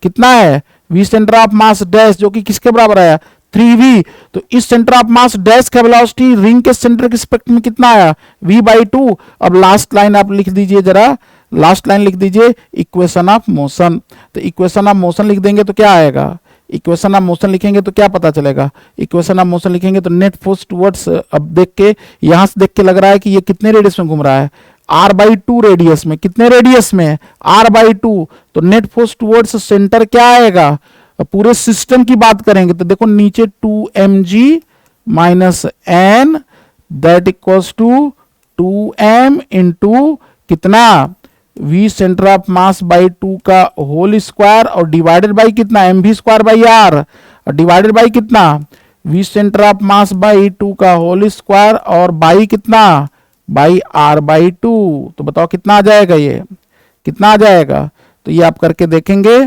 कितना है, v centre of mass dash, जो कि किसके बराबर आया, 3v। तो इस सेंटर ऑफ मास डैश का वेलोसिटी रिंग के सेंटर के रिस्पेक्ट में कितना आया, v/2। अब लास्ट लाइन आप लिख दीजिए जरा, लास्ट लाइन लिख दीजिए इक्वेशन ऑफ मोशन। तो इक्वेशन ऑफ मोशन लिख देंगे तो क्या आएगा, इक्वेशन ऑफ मोशन लिखेंगे तो क्या पता चलेगा, इक्वेशन ऑफ मोशन लिखेंगे तो नेट फोर्स टुवर्ड्स, अब देख के यहां से देख के लग रहा है कि ये कितने रेडियस में घूम रहा है, r/2 रेडियस में। कितने रेडियस में, r/2। तो नेट फोर्स टुवर्ड्स सेंटर क्या आएगा, पूरे सिस्टम की बात करेंगे तो देखो नीचे 2mg minus n that equals to 2m into कितना, v centre of mass by 2 का होल स्क्वायर और डिवाइडेड बाई कितना, mv स्क्वायर बाई r, और डिवाइडेड बाई कितना, v centre of mass by 2 का होल स्क्वायर और बाई कितना, by r/2। तो बताओ कितना आ जाएगा, ये कितना आ जाएगा। तो ये आप करके देखेंगे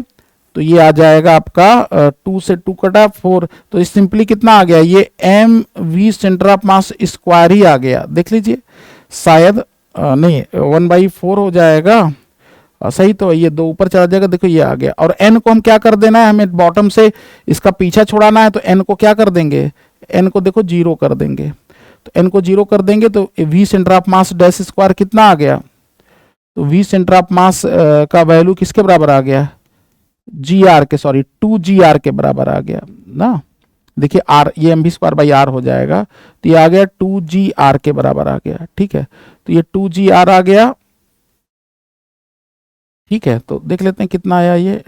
तो ये आ जाएगा आपका 2 से 2 कटा 4। तो ये सिंपली कितना आ गया, ये mv centre of mass square ही आ गया। देख लीजिए शायद नहीं 1/4 हो जाएगा, सही तो ये 2 ऊपर चला जाएगा, देखो ये आ गया। और n को हम क्या कर देना है, हमें बॉटम से इसका पीछा छुड़ाना है तो n को क्या कर देंगे, n को देखो 0 कर देंगे। तो n को 0 कर देंगे तो v centre of mass dash square कितना आ गया, तो v सेंटर ऑफ मास का वैल्यू किसके बराबर आ गया, gr के, सॉरी 2gr के बराबर आ गया ना। देखिए r, ये mv स्क्वायर बाई r हो जाएगा, तो ये आ गया 2gr के बराबर आ गया। ठीक है, तो ये 2gr आ गया। ठीक है, तो देख लेते हैं कितना आया ये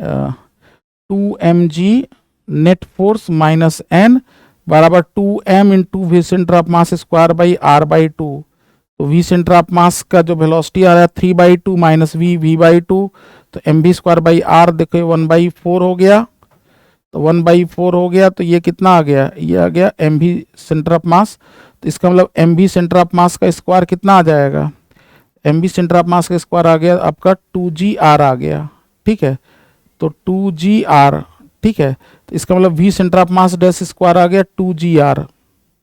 2mg net force minus n बराबर 2m into we centre of mass square by r/2। तो वी सेंटर ऑफ मास का जो वेलोसिटी आ रहा है 3/2 माइनस v/2, तो mv स्क्वायर बाई r देखो 1/4 हो गया। तो 1/4 हो गया तो ये कितना आ गया, ये आ गया mv सेंटर ऑफ मास। तो इसका मतलब mv सेंटर ऑफ मास का स्क्वायर कितना आ जाएगा, mv सेंटर ऑफ मास का स्क्वायर आ गया आपका 2gr आ गया। ठीक है, तो 2gr। ठीक है, तो इसका मतलब v centre of mass dash square आ गया 2gr।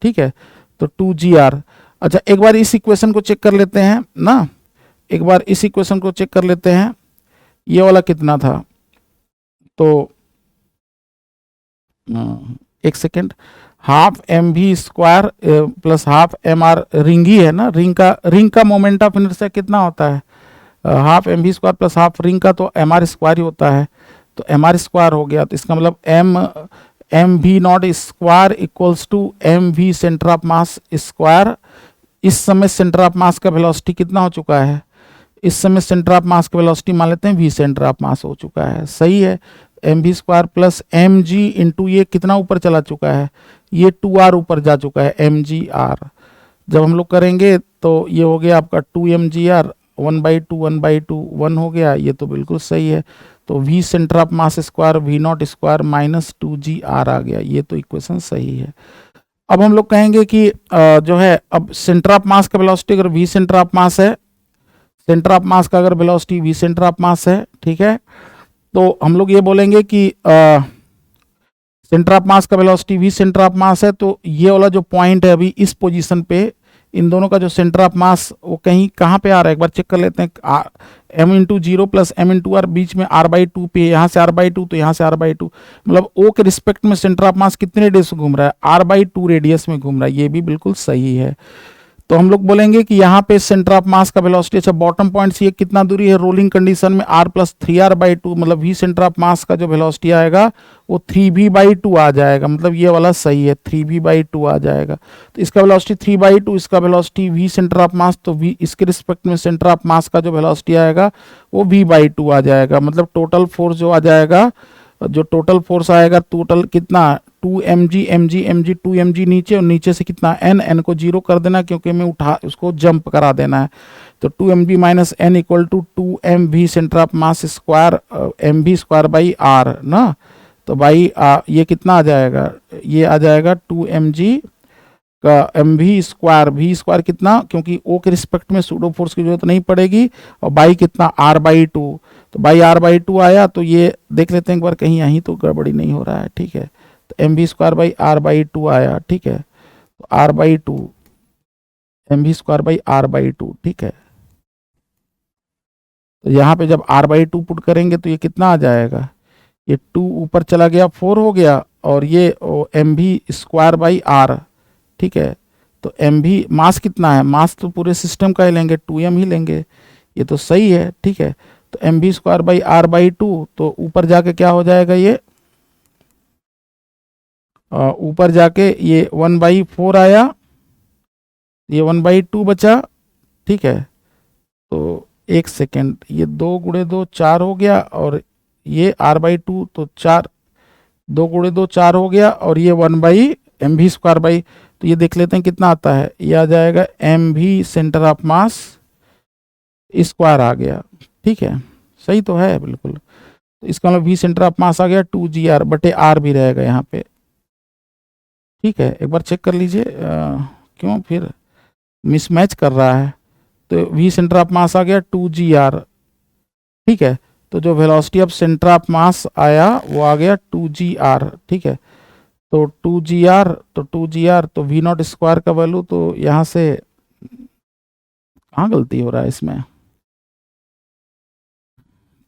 ठीक है, तो 2gr। अच्छा एक बार इस इक्वेशन को चेक कर लेते हैं ना, एक बार इस इक्वेशन को चेक कर लेते हैं, ये वाला कितना था, तो एक second, half mv square plus half mr, ring ही है ना, रिंग का मोमेंट ऑफ इनर्शिया कितना होता है, half mv square plus half ring का तो mr स्क्वायर ही होता है। तो mr स्क्वायर हो गया, तो इसका मतलब mv not square equals to mv centre of mass square. इस समय सेंटर ऑफ मास का वेलोसिटी कितना हो चुका है, इस समय सेंटर ऑफ मास का वेलोसिटी मान लेते हैं v सेंटर ऑफ मास हो चुका है, सही है। mv square plus mg into ये कितना ऊपर चला चुका है, ये 2r ऊपर जा चुका है mgr। जब हम लोग करेंगे तो ये हो गया आपका 2mgr, 1/2 1/2 1 हो गया, ये तो बिल्कुल सही है। तो v centre of mass square v not square minus 2gr आ गया, ये तो इक्वेशन सही है। अब हम लोग कहेंगे कि जो है अब सेंटर ऑफ मास का वेलोसिटी अगर v सेंटर ऑफ मास है, सेंटर ऑफ मास का अगर वेलोसिटी v सेंटर ऑफ मास है, ठीक है, तो हम लोग ये बोलेंगे कि सेंटर ऑफ मास का वेलोसिटी v सेंटर ऑफ मास है, तो ये वाला जो पॉइंट है अभी इस पोजीशन पे, इन दोनों का जो सेंटर ऑफ मास वो कहीं कहाँ पे आ रहा है, एक बार चेक कर लेते हैं। m into 0 plus m into R, बीच में r/2 पे, यहाँ से r/2 तो यहाँ से r/2, मतलब o के रिस्पेक्ट में सेंटर ऑफ मास कितने रेडियस में घूम रहा है, r/2 रेडियस में घूम रहा है, ये भी बिल्कुल सही है। तो हम लोग बोलेंगे कि यहाँ पे सेंटर ऑफ मास का वेलोसिटी, अच्छा बॉटम पॉइंट से ये कितना दूरी है, रोलिंग कंडीशन में r प्लस 3r/2, मतलब v सेंटर ऑफ मास का जो वेलोसिटी आएगा वो 3v/2 आ जाएगा, मतलब ये वाला सही है, 3v/2 आ जाएगा। तो इसका वेलोसिटी 3/2, इसका velocity v centre of mass, तो v इसके रिस्पेक्ट में सेंटर ऑफ मास का जो वेलोसिटी आएगा वो v/2 आ जाएगा। मतलब टोटल फोर्स जो आ जाएगा, जो टोटल फोर्स आएगा टोटल कितना, 2mg mg mg 2mg नीचे, और नीचे से कितना n को 0 कर देना क्योंकि हमें उठा उसको जंप करा देना है। तो 2mg minus n equal to 2mv centre of mass square mv square by r ना। तो बाई ये कितना आ जाएगा, ये आ जाएगा 2mg का mv स्क्वायर, v स्क्वायर कितना, क्योंकि o के रिस्पेक्ट में सूडो फोर्स की जरूरत नहीं पड़ेगी, और बाई कितना r/2, तो बाई r/2 आया। तो ये देख लेते हैं एक बार कहीं यहीं तो गड़बड़ी नहीं हो रहा है, ठीक है। तो mv स्क्वायर बाई r/2 आया, ठीक है, तो r/2 mv square by r/2, ठीक है। तो यहाँ पे जब r/2 पुट करेंगे तो ये कितना आ जाएगा, ये 2 ऊपर चला गया 4 हो गया, और ये M V square by R, ठीक है। तो एम वी मास कितना है, मास तो पूरे सिस्टम का ही लेंगे, 2m ही लेंगे, ये तो सही है, ठीक है। तो M V square by R by 2, तो ऊपर जाके क्या हो जाएगा, ये ऊपर जाके ये 1/4 आया, ये 1/2 बचा, ठीक है। तो एक सेकेंड, ये 2 गुणे 2 4 हो गया, और ये r/2, तो 4, 2 गुणे 2 4 हो गया, और ये 1/mv स्क्वायर बाई, तो ये देख लेते हैं कितना आता है, ये आ जाएगा mv centre of mass square आ गया, ठीक है। सही तो है बिल्कुल। तो इसका मतलब v सेंटर ऑफ मास आ गया 2gr बटे r भी रहेगा यहाँ पे, ठीक है। एक बार चेक कर लीजिए क्यों फिर मिसमैच कर रहा है। तो v सेंटर ऑफ मास आ गया 2gr, ठीक है। तो जो वेलोसिटी ऑफ सेंटर ऑफ मास आया वो आ गया 2gr, ठीक है। तो 2gr तो v नॉट स्क्वायर का वैल्यू, तो यहाँ से कहाँ गलती हो रहा है इसमें,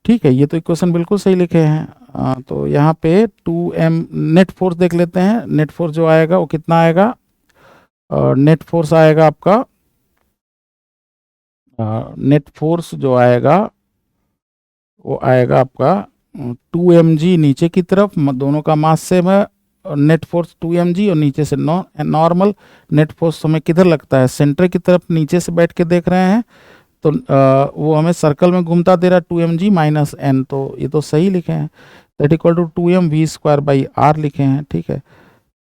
ठीक है। ये तो इक्वेशन बिल्कुल सही लिखे हैं। तो यहाँ पे 2m नेट फोर्स देख लेते हैं, नेट फोर्स जो आएगा वो कितना आएगा, नेट फोर्स आएगा आपका, नेट फोर्स जो आएगा वो आएगा आपका 2mg नीचे की तरफ, दोनों का मास सेम है, नेट फोर्स 2mg, और नीचे से नॉर्मल नेट फोर्स हमें किधर लगता है, सेंटर की तरफ, नीचे से बैठ के देख रहे हैं, तो वो हमें सर्कल में घूमता दे रहा है 2mg माइनस n, तो ये तो सही लिखे हैं। That equal to 2mv square by R लिखे हैं, ठीक है।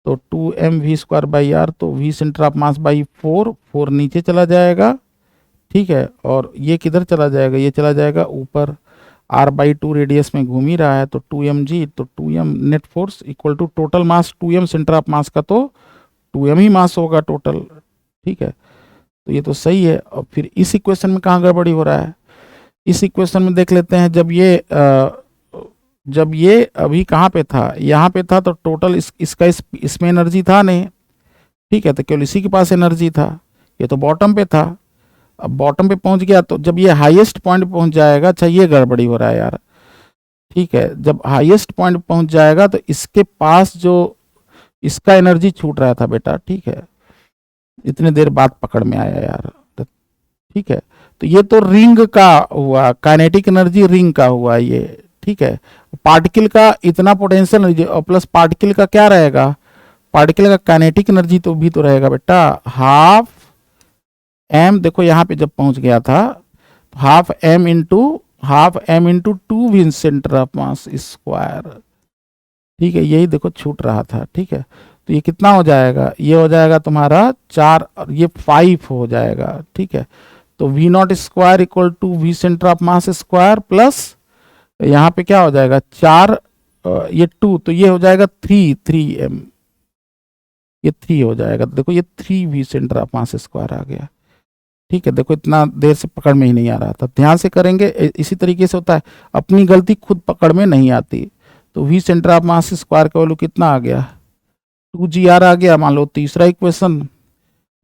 तो 2mv स्क्वायर बाई आर, तो v centre of mass by 4 नीचे चला जाएगा, ठीक है। और ये किधर चला जाएगा, ये चला जाएगा ऊपर, r/2 रेडियस में घूम ही रहा है, तो 2mg, तो 2m net force equal to total mass 2m centre of mass का, तो 2m ही मास होगा टोटल, ठीक है। तो ये तो सही है। और फिर इस इक्वेशन में कहाँ गड़बड़ी हो रहा है, इस इक्वेशन में देख लेते हैं, जब ये अभी कहाँ पे था, यहाँ पे था, तो टोटल इसमें एनर्जी था नहीं, ठीक है। तो केवल इसी के पास एनर्जी था, ये तो बॉटम पे था। अब बॉटम पे पहुंच गया, तो जब ये हाईएस्ट पॉइंट पहुंच जाएगा, अच्छा ये गड़बड़ी हो रहा है यार, ठीक है। जब हाईएस्ट पॉइंट पहुंच जाएगा तो इसके पास जो इसका एनर्जी छूट रहा था बेटा, ठीक है, इतने देर बाद पकड़ में आया यार, ठीक है। तो ये तो रिंग का हुआ, काइनेटिक एनर्जी रिंग का हुआ ये, ठीक है। पार्टिकल का इतना पोटेंशियल एनर्जी और प्लस पार्टिकल का क्या रहेगा, पार्टिकल का काइनेटिक एनर्जी तो भी तो रहेगा बेटा, हाफ m, देखो यहाँ पे जब पहुंच गया था, half m into 2v centre of mass square, ठीक है। यही देखो छूट रहा था, ठीक है। तो ये कितना हो जाएगा, ये हो जाएगा तुम्हारा 4 और ये 5 हो जाएगा, ठीक है। तो v not square equal to v centre of mass square plus यहाँ पे क्या हो जाएगा 4, ये 2, तो ये हो जाएगा 3m, ये 3 हो जाएगा। तो देखो ये 3v centre of mass square आ गया, ठीक है। देखो इतना देर से पकड़ में ही नहीं आ रहा था, ध्यान से करेंगे, इसी तरीके से होता है, अपनी गलती खुद पकड़ में नहीं आती। तो v centre of mass square का वैल्यू कितना आ गया, 2gr आ गया। मान लो तीसरा इक्वेशन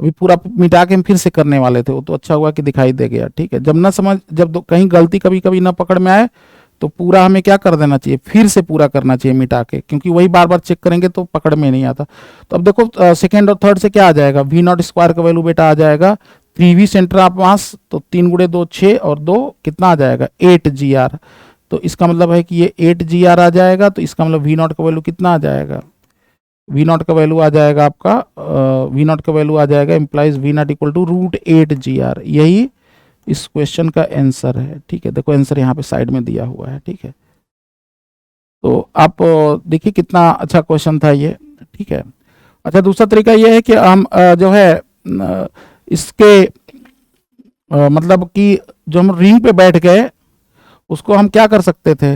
अभी पूरा मिटा के हम फिर से करने वाले थे, वो तो अच्छा हुआ कि दिखाई दे गया, ठीक है। जब कहीं गलती कभी कभी ना पकड़ में आए तो पूरा हमें क्या कर देना चाहिए, फिर से पूरा करना चाहिए मिटा के, क्योंकि वही बार बार चेक करेंगे तो पकड़ में नहीं आता। तो अब देखो सेकेंड और थर्ड से क्या आ जाएगा, v नॉट स्क्वायर का वैल्यू बेटा आ जाएगा 3v सेंटर ऑफ मास, तो 3 गुणे 2 6 और 2 कितना आ जाएगा 8gr। तो इसका मतलब है कि ये 8gr आ जाएगा, तो इसका मतलब v नॉट का वैल्यू कितना आ जाएगा, v नॉट का वैल्यू आ जाएगा आपका, v नॉट का वैल्यू आ जाएगा implies v not equal to √8gr। यही इस क्वेश्चन का आंसर है, ठीक है। देखो आंसर यहाँ पे साइड में दिया हुआ है, ठीक है। तो आप देखिए कितना अच्छा क्वेश्चन था ये, ठीक है। अच्छा दूसरा तरीका ये है कि हम जो है इसके मतलब कि जो हम रिंग पे बैठ गए उसको हम क्या कर सकते थे,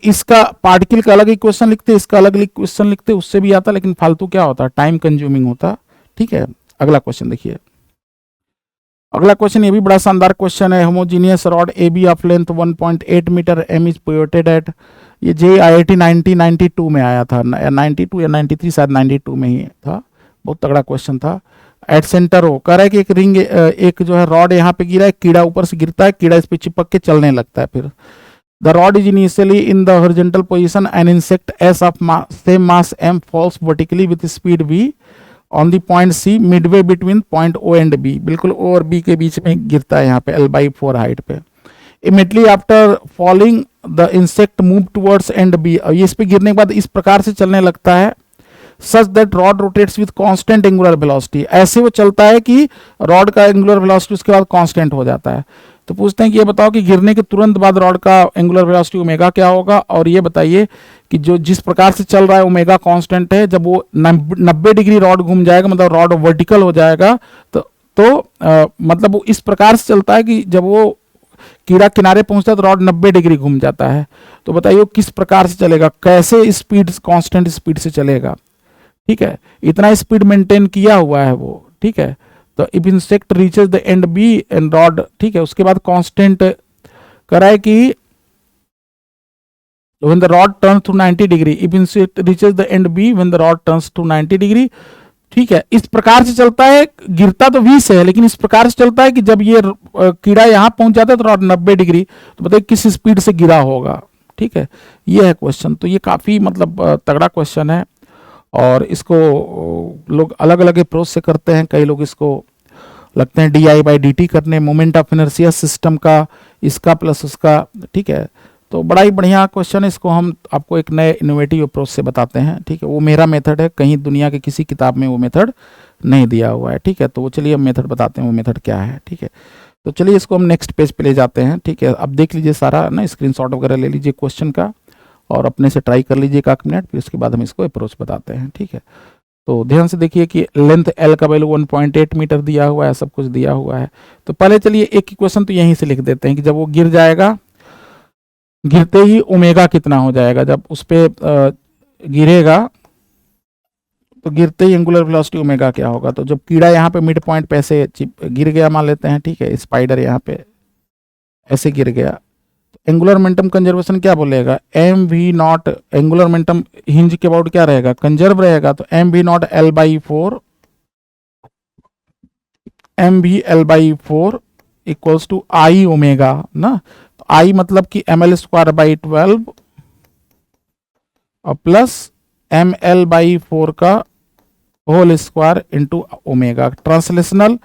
इसका पार्टिकल का अलग इक्वेशन लिखते, इसका अलग इक्वेशन लिखते, उससे भी आता, लेकिन फालतू क्या होता, टाइम कंज्यूमिंग होता, ठीक है। अगला क्वेश्चन देखिए, अगला क्वेश्चन ये भी बड़ा शानदार क्वेश्चन है। Homogeneous rod A B of length 1.8 metre M is pivoted at, ये JIIT 1992 में आया था, 92 या 93 शायद 92 में ही था, बहुत तगड़ा क्वेश्चन था। एट सेंटर हो, कह रहा है कि एक रिंग, एक जो है रॉड यहाँ पे गिरा है, कीड़ा ऊपर से गिरता है, कीड़ा इस पे चिपक के चलने लगता है, फिर The rod is initially in the horizontal position. An insect S of same mass m falls vertically with speed v on the point C midway between point O and B. बिल्कुल O और B के बीच में गिरता है यहाँ पे L/4 height पे. Immediately after falling the insect move towards end B. ये इस पे गिरने के बाद इस प्रकार से चलने लगता है such that rod rotates with constant angular velocity. ऐसे वो चलता है कि रॉड का एंगुलर वेलोसिटी उसके बाद कांस्टेंट हो जाता है. तो पूछते हैं कि ये बताओ कि गिरने के तुरंत बाद रॉड का एंगुलर वेलोसिटी ओमेगा क्या होगा, और ये बताइए कि जो जिस प्रकार से चल रहा है ओमेगा कांस्टेंट है, जब वो 90 डिग्री रॉड घूम जाएगा मतलब रॉड वर्टिकल हो जाएगा तो मतलब वो इस प्रकार से चलता है कि जब वो कीड़ा किनारे पहुंचता है तो रॉड 90 डिग्री घूम जाता है. तो बताइए किस प्रकार से चलेगा, कैसे स्पीड कांस्टेंट स्पीड से चलेगा. ठीक है, इतना स्पीड मेंटेन किया हुआ है वो. ठीक है, तो if insect reaches the end B end rod, ठीक है, उसके बाद कांस्टेंट कराए कि when the rod turns to 90 degree, if insect reaches the end B when the rod turns to 90 degree. ठीक है, इस प्रकार से चलता है, गिरता तो V से है लेकिन इस प्रकार से चलता है कि जब ये कीड़ा यहां पहुंच जाता है तो रॉड 90 डिग्री, तो बताइए किस स्पीड से गिरा होगा. ठीक है, ये है क्वेश्चन. तो ये काफी मतलब तगड़ा क्वेश्चन है और इसको लोग अलग अलग अप्रोच से करते हैं. कई लोग इसको लगते हैं di/dt करने, मोमेंट ऑफ इनर्शिया सिस्टम का, इसका प्लस उसका. ठीक है, तो बड़ा ही बढ़िया क्वेश्चन है. इसको हम आपको एक नए इनोवेटिव अप्रोच से बताते हैं. ठीक है, वो मेरा मेथड है, कहीं दुनिया के किसी किताब में वो मेथड नहीं दिया हुआ है. ठीक है, तो चलिए हम मेथड बताते हैं वो मेथड क्या है. ठीक है, तो चलिए इसको हम नेक्स्ट पेज पे ले जाते हैं. ठीक है, अब देख लीजिए सारा ना, स्क्रीनशॉट वगैरह ले लीजिए क्वेश्चन का और अपने से ट्राई कर लीजिए 1 मिनट, फिर उसके बाद हम इसको अप्रोच बताते हैं. ठीक है, तो ध्यान से देखिए कि लेंथ एल का वैल्यू 1.8 मीटर दिया हुआ है, सब कुछ दिया हुआ है. तो पहले चलिए एक क्वेश्चन तो यहीं से लिख देते हैं कि जब वो गिर जाएगा, गिरते ही ओमेगा कितना हो जाएगा. जब उस पर गिरेगा तो गिरते ही एंगुलर वेलोसिटी ओमेगा क्या होगा. तो जब कीड़ा यहाँ पे मिड पॉइंट पे ऐसे गिर गया मान लेते हैं. ठीक है, स्पाइडर यहाँ पे ऐसे गिर गया, एंगुलर मोमेंटम कंजर्वेशन क्या बोलेगा, M we not, angular momentum hinge के अबाउट क्या रहेगा, कंजर्व रहेगा. तो M we not L/4, M V L/4 equals to I omega ना. तो आई मतलब कि mL²/12 और प्लस mL/4 का whole square into omega. Translational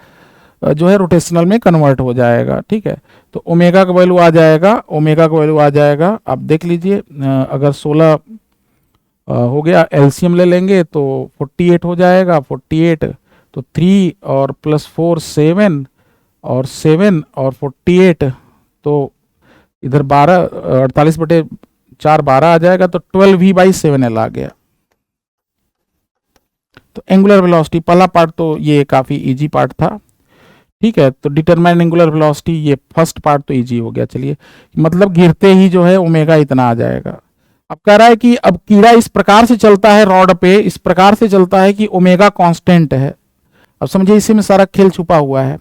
जो है रोटेशनल में कन्वर्ट हो जाएगा. ठीक है, तो ओमेगा का वैल्यू आ जाएगा, ओमेगा का वैल्यू आ जाएगा. आप देख लीजिए अगर 16 हो गया, एलसीएम ले लेंगे तो 48 हो जाएगा. 48 तो 3 और प्लस 4 7 और 7 और 48 तो इधर 12 48/4 12 आ जाएगा. तो 12V/7L आ गया. तो एंगुलर वेलोसिटी पहला पार्ट तो ये काफी इजी पार्ट था. ठीक है, तो डिटरमाइन एंगुलर वेलोसिटी ये फर्स्ट पार्ट तो इजी हो गया. चलिए, मतलब गिरते ही जो है ओमेगा इतना आ जाएगा. अब कह रहा है कि अब कीड़ा इस प्रकार से चलता है रॉड पे, इस प्रकार से चलता है कि ओमेगा कांस्टेंट है. अब समझिए इसी में सारा खेल छुपा हुआ है.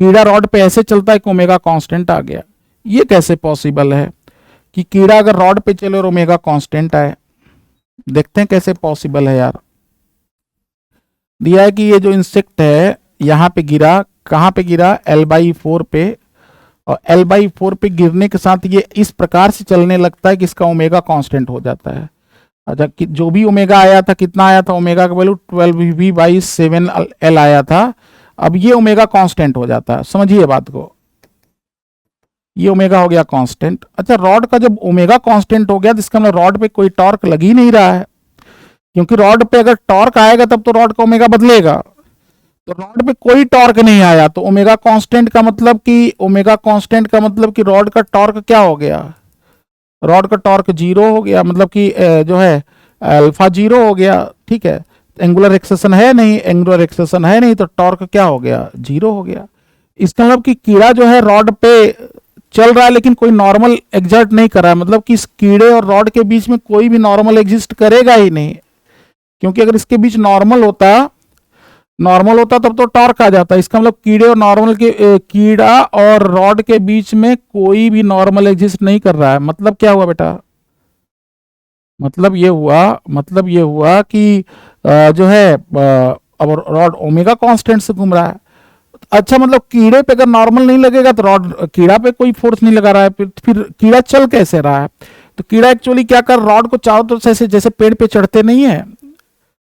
कीड़ा रॉड पे ऐसे चलता है कि ओमेगा कांस्टेंट आ गया. ये कैसे पॉसिबल है कि कीड़ा अगर रॉड पे चले और ओमेगा कांस्टेंट आए. देखते हैं कैसे पॉसिबल है यार. दिया है कि ये जो इंसेक्ट है यहाँ पे गिरा, कहाँ पे गिरा, L/4 पे, और L/4 पे गिरने के साथ ये इस प्रकार से चलने लगता है कि इसका ओमेगा कांस्टेंट हो जाता है. अच्छा, कि जो भी ओमेगा आया था कितना आया था, ओमेगा का वैल्यू 12V/7L आया था. अब ये ओमेगा कांस्टेंट हो जाता है. समझिए बात को, ये ओमेगा हो गया कांस्टेंट. अच्छा, रॉड का जब ओमेगा कांस्टेंट हो गया तो इसका मतलब रॉड पे कोई टॉर्क लग ही नहीं रहा है, क्योंकि रॉड पे अगर टॉर्क आएगा तब तो रॉड का ओमेगा बदलेगा. तो रॉड पे कोई टॉर्क नहीं आया तो ओमेगा कांस्टेंट का मतलब कि रॉड का टॉर्क क्या हो गया, रॉड का टॉर्क 0 हो गया. मतलब कि जो है अल्फा 0 हो गया. ठीक है, एंगुलर एक्सेशन है नहीं, तो टॉर्क क्या हो गया, 0 हो गया. इसका मतलब कि कीड़ा जो है रॉड पे चल रहा है लेकिन कोई नॉर्मल एग्जर्ट नहीं कर रहा है. मतलब कि इस कीड़े और रॉड के बीच में कोई भी नॉर्मल एग्जिस्ट करेगा ही नहीं, क्योंकि अगर इसके बीच नॉर्मल होता तब तो टॉर्क आ जाता. इसका मतलब कीड़ा और रॉड के बीच में कोई भी नॉर्मल एग्जिस्ट नहीं कर रहा है. मतलब क्या हुआ बेटा, मतलब ये हुआ कि जो है अब रॉड ओमेगा कांस्टेंट से घूम रहा है. अच्छा, मतलब कीड़े पे अगर नॉर्मल नहीं लगेगा तो रॉड, कीड़ा पे कोई फोर्स नहीं लगा रहा है, फिर कीड़ा चल कैसे रहा है? तो कीड़ा एक्चुअली क्या कर, रॉड को चारों तरफ से ऐसे, जैसे पेड़ पे चढ़ते नहीं है,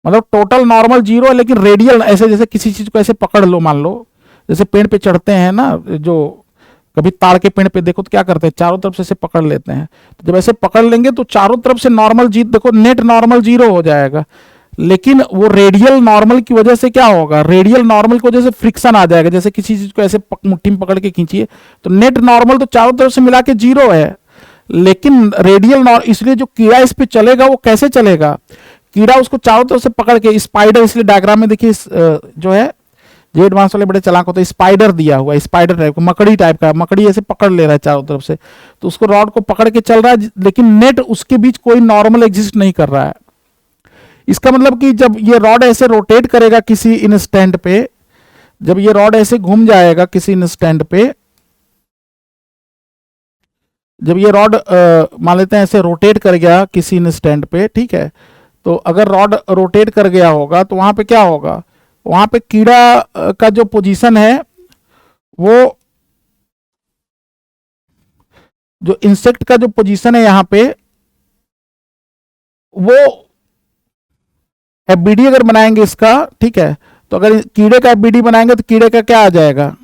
मतलब टोटल नॉर्मल जीरो है, लेकिन रेडियल ऐसे, जैसे किसी चीज को ऐसे पकड़ लो, मान लो जैसे पेड़ पे चढ़ते हैं ना, जो कभी ताड़ के पेड़ पे देखो तो क्या करते हैं, चारों तरफ से ऐसे पकड़ लेते हैं। तो जब ऐसे पकड़ लेंगे तो चारों तरफ से नॉर्मल जी, देखो नेट नॉर्मल जीरो हो जाएगा, लेकिन वो रेडियल नॉर्मल की वजह से क्या होगा, रेडियल नॉर्मल की वजह से फ्रिक्शन आ जाएगा। जैसे किसी चीज को ऐसे मुट्ठी में पकड़ के खींचिए तो नेट नॉर्मल तो चारों तरफ से मिला के जीरो है, लेकिन रेडियल इसलिए जो कीड़ा इस पे चलेगा वो कैसे चलेगा, कीड़ा उसको चारों तरफ से पकड़ के, स्पाइडर, इसलिए डायग्राम में देखिए जो है, जो एडवांस वाले बड़े चालाक होते हैं, स्पाइडर दिया हुआ है, स्पाइडर टाइप का, मकड़ी टाइप का, मकड़ी ऐसे पकड़ ले रहा है चारों तरफ से, तो उसको रॉड को पकड़ के चल रहा है, लेकिन नेट उसके बीच कोई नॉर्मल एग्जिस्ट नहीं कर रहा है। इसका मतलब कि जब ये रॉड ऐसे रोटेट करेगा किसी इंस्टेंट पे, जब ये रॉड ऐसे घूम जाएगा किसी इंस्टेंट पे, जब ये रॉड मान लेते हैं ऐसे रोटेट कर गया किसी इंस्टेंट पे, ठीक है, तो अगर रॉड रोटेट कर गया होगा तो वहां पे क्या होगा, वहां पे कीड़ा का जो पोजीशन है, वो जो इंसेक्ट का जो पोजीशन है यहां पे, वो एफबीडी अगर बनाएंगे इसका, ठीक है, तो अगर कीड़े का एफबीडी बनाएंगे तो कीड़े का क्या आ जाएगा,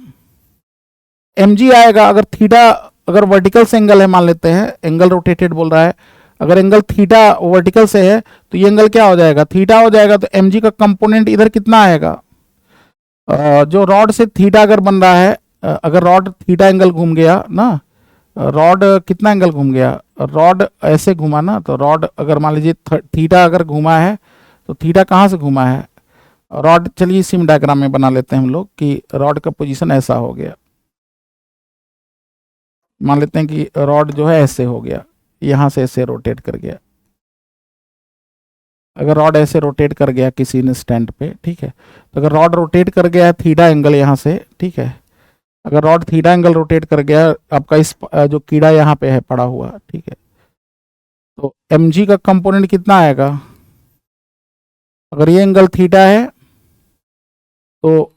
mg आएगा। अगर थीटा, अगर वर्टिकल से एंगल है, मान लेते हैं एंगल रोटेटेड बोल रहा है, अगर एंगल थीटा वर्टिकल से है तो ये एंगल क्या हो जाएगा, थीटा हो जाएगा। तो mg का कंपोनेंट इधर कितना आएगा, जो रॉड से थीटा अगर बन रहा है, अगर रॉड थीटा एंगल घूम गया ना, रॉड कितना एंगल घूम गया, रॉड ऐसे घूमा ना, तो रॉड अगर मान लीजिए थीटा अगर घूमा है तो थीटा कहाँ से घूमा है, रॉड, चलिए सिम डायग्राम में बना लेते हैं हम लोग कि रॉड का पोजीशन ऐसा हो गया, मान लेते हैं कि रॉड जो है ऐसे हो गया, यहां से ऐसे रोटेट कर गया, अगर रॉड ऐसे रोटेट कर गया किसी इंस्टेंट पे, ठीक है, तो अगर रॉड रोटेट कर गया थीटा एंगल यहाँ से, ठीक है, अगर रॉड थीटा एंगल रोटेट कर गया आपका, इस जो कीड़ा यहाँ पे है पड़ा हुआ, ठीक है, तो mg का कंपोनेंट कितना आएगा, अगर ये एंगल थीटा है तो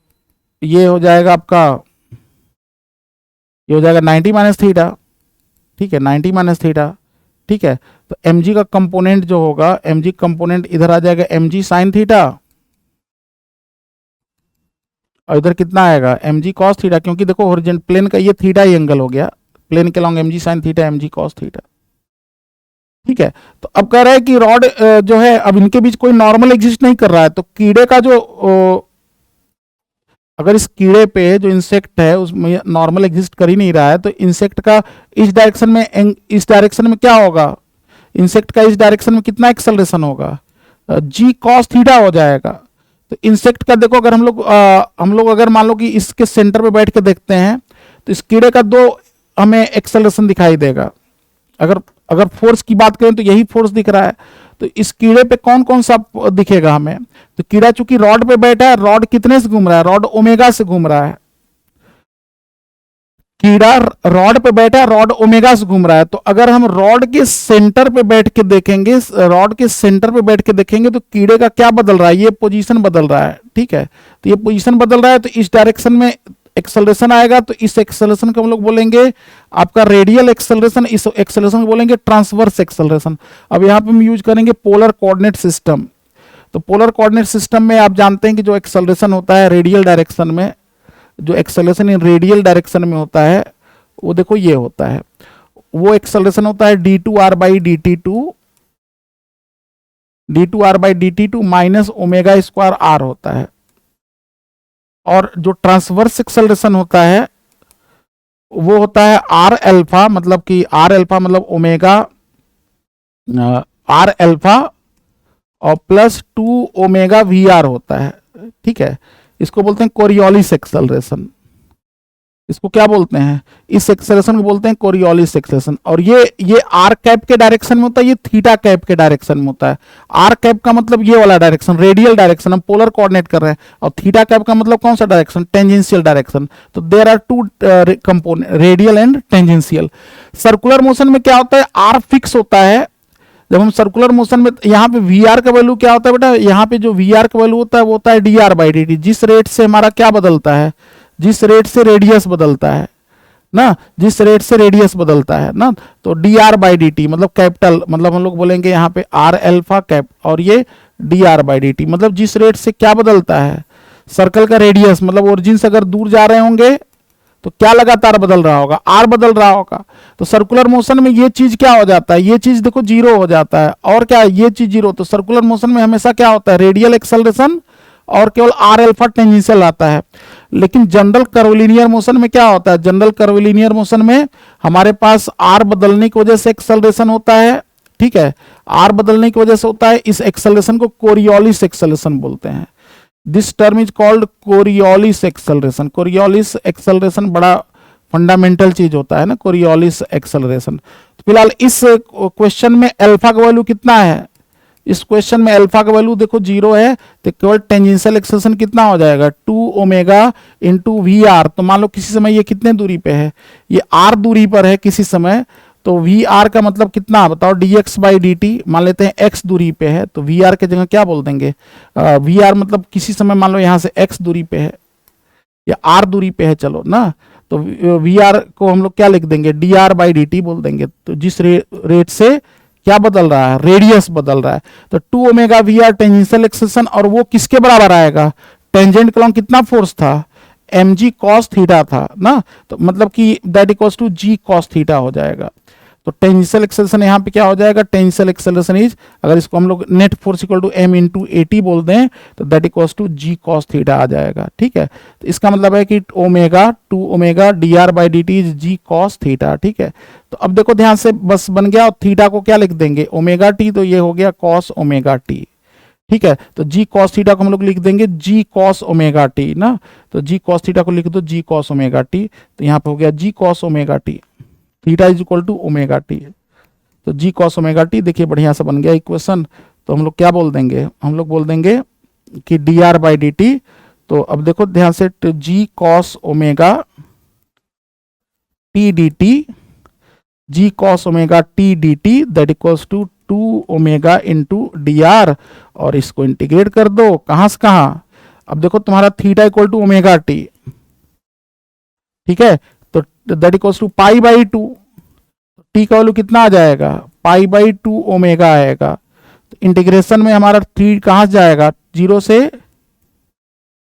ये हो जाएगा आपका, ये हो जाएगा 90 माइनस थीटा, ठीक है, 90 माइनस थीटा, ठीक है। तो mg का कंपोनेंट जो होगा, mg कंपोनेंट इधर आ जाएगा mg साइन थीटा, और इधर कितना आएगा mg कॉस थीटा, क्योंकि देखो होरिजेंटल प्लेन का ये थीटा ही एंगल हो गया, प्लेन के long mg sine theta, mg cos theta, ठीक है। तो अब कह रहा है कि रॉड जो है, अब इनके बीच कोई नॉर्मल एग्जिस्ट नहीं कर रहा है, तो कीड़े का जो अगर इस कीड़े पे जो इंसेक्ट है उसमें नॉर्मल एग्जिस्ट कर ही नहीं रहा है, तो इंसेक्ट का इस डायरेक्शन में क्या होगा, इंसेक्ट का इस डायरेक्शन में कितना एक्सेलरेशन होगा, जी कॉस थीटा हो जाएगा। तो इंसेक्ट का देखो, अगर हम लोग अगर मान लो कि इसके सेंटर पे बैठ के देखते हैं तो इस कीड़े का दो हमें एक्सेलरेशन दिखाई देगा। अगर फोर्स की बात करें तो यही फोर्स दिख रहा है, तो इस कीड़े पे कौन कौन सा दिखेगा हमें, तो कीड़ा चूंकि रॉड पे बैठा है, रॉड कितने से घूम रहा है, रॉड ओमेगा से घूम रहा है, कीड़ा रॉड पे बैठा है, रॉड ओमेगा से घूम रहा है। तो अगर हम रॉड के सेंटर पे बैठ के देखेंगे, रॉड के सेंटर पे बैठ के देखेंगे तो कीड़े का क्या बदल रहा है, ये पोजीशन बदल रहा है, ठीक है, तो ये पोजीशन बदल रहा है, तो इस डायरेक्शन में एक्सेलरेशन आएगा, तो इस एक्सेलरेशन को हम लोग बोलेंगे आपका रेडियल एक्सेलरेशन, इस एक्सेलरेशन को बोलेंगे ट्रांसवर्स एक्सेलरेशन। अब यहाँ पे हम यूज करेंगे पोलर कोऑर्डिनेट सिस्टम। तो पोलर कोऑर्डिनेट सिस्टम में आप जानते हैं कि जो एक्सेलरेशन होता है रेडियल डायरेक्शन में, जो एक्सेलरेशन इन रेडियल डायरेक्शन में होता है वो देखो ये होता है, वो एक्सेलरेशन होता है d2r by dt2 minus omega square r होता है। और जो ट्रांसवर्स एक्सेलरेशन होता है वो होता है r अल्फा, मतलब कि r अल्फा मतलब ओमेगा r अल्फा और प्लस 2 ओमेगा vr होता है, ठीक है। इसको बोलते हैं कोरियोलिस एक्सेलरेशन, इसको क्या बोलते हैं, इस एक्सेलरेशन को बोलते हैं कोरियोलिस एक्सेलरेशन। और ये आर कैप के डायरेक्शन में होता है, ये थीटा कैप के डायरेक्शन में होता है। आर कैप का मतलब ये वाला डायरेक्शन, रेडियल डायरेक्शन, हम पोलर कोऑर्डिनेट कर रहे हैं, और थीटा कैप का मतलब कौन सा डायरेक्शन, टेंजेंशियल डायरेक्शन। तो there are two component, radial and tangential. Circular motion में क्या होता है, आर फिक्स होता है। जब हम सर्कुलर मोशन में, यहाँ पे वी आर का वैल्यू क्या होता है बेटा, यहाँ पे जो वी आर का वैल्यू होता है वो होता है D R by D T. जिस रेट से हमारा क्या बदलता है, जिस रेट से रेडियस बदलता है ना, जिस रेट से रेडियस बदलता है ना, तो D are by D T मतलब कैपिटल, मतलब हम लोग बोलेंगे यहाँ पे आर एल्फा कैप, और ये D R by D T मतलब जिस रेट से क्या बदलता है, सर्कल का रेडियस, मतलब ओरिजिन से अगर दूर जा रहे होंगे तो क्या लगातार बदल रहा होगा, आर बदल रहा होगा। तो सर्कुलर मोशन में ये चीज क्या हो जाता है, ये चीज देखो जीरो हो जाता है, और क्या ये चीज जीरो। तो सर्कुलर मोशन में हमेशा क्या होता है, रेडियल एक्सेलरेशन और केवल आर एल्फा टेंजेंशियल आता है। लेकिन जनरल कर्वलिनियर मोशन में क्या होता है, जनरल कर्वलिनियर मोशन में हमारे पास आर बदलने की वजह से एक्सेलरेशन होता है, ठीक है, आर बदलने की वजह से होता है। इस एक्सेलरेशन को कोरियोलिस एक्सेलरेशन बोलते हैं। This term is called Coriolis acceleration. Coriolis acceleration बड़ा फंडामेंटल चीज होता है ना, कोरियोलिस एक्सेलरेशन। तो फिलहाल इस क्वेश्चन में अल्फा का वैल्यू कितना है, इस क्वेश्चन में अल्फा का वैल्यू देखो जीरो है, तो केवल टेंजेंशियल एक्सेलरेशन कितना हो जाएगा, 2 ओमेगा इंटू वी आर। तो मान लो किसी समय ये कितने दूरी पे है, ये आर दूरी पर है किसी समय, तो वी आर का मतलब कितना बताओ, D x by D T. मान लेते हैं एक्स दूरी पे है, तो वी आर के जगह क्या बोल देंगे, वी आर मतलब किसी समय मान लो यहाँ से एक्स दूरी पे है या आर दूरी पे है, चलो ना, तो वी आर को हम लोग क्या लिख देंगे, D R by D T बोल देंगे। तो जिस रेट से क्या बदल रहा है, रेडियस बदल रहा है, तो 2 omega V R tangential acceleration, और वो किसके बराबर आएगा, टेंजेंट का कितना फोर्स था, एम जी कॉस थीटा था ना, तो मतलब कि that equals to G cos theta हो जाएगा। तो टेंजेंशियल एक्सेलरेशन यहाँ पे क्या हो जाएगा, टेंजेंशियल एक्सेलरेशन इज, अगर इसको हम लोग net force equal to M into A T बोल दें, तो that equals to G cos theta आ जाएगा, ठीक है। तो इसका मतलब है कि omega 2 omega D are by D T is G cos theta, ठीक है। तो अब देखो ध्यान से, बस बन गया, और थीटा को क्या लिख देंगे, ओमेगा टी, तो ये हो गया कॉस ओमेगा टी, ठीक है। तो जी कॉस थीटा को हम लोग लिख देंगे जी कॉस ओमेगा टी ना, तो जी कॉस थीटा को लिख दो जी कॉस ओमेगा टी, तो यहाँ पे हो गया G cos omega T, theta is equal to omega T. तो जी कॉस ओमेगा टी देखिए बढ़िया से बन गया इक्वेशन। तो हम लोग क्या बोल देंगे, हम लोग बोल देंगे कि D are by D T. तो अब देखो ध्यान से, G cos omega T D T, G cos omega T D T that equals to 2 omega into D R, और इसको इंटीग्रेट कर दो कहां से कहां। अब देखो तुम्हारा theta equal to omega T, ठीक है, तो that equals to pi by 2, T का वैल्यू कितना आ जाएगा, पाई बाई 2 ओमेगा आएगा। तो इंटीग्रेशन में हमारा थ्री कहां से जाएगा, जीरो से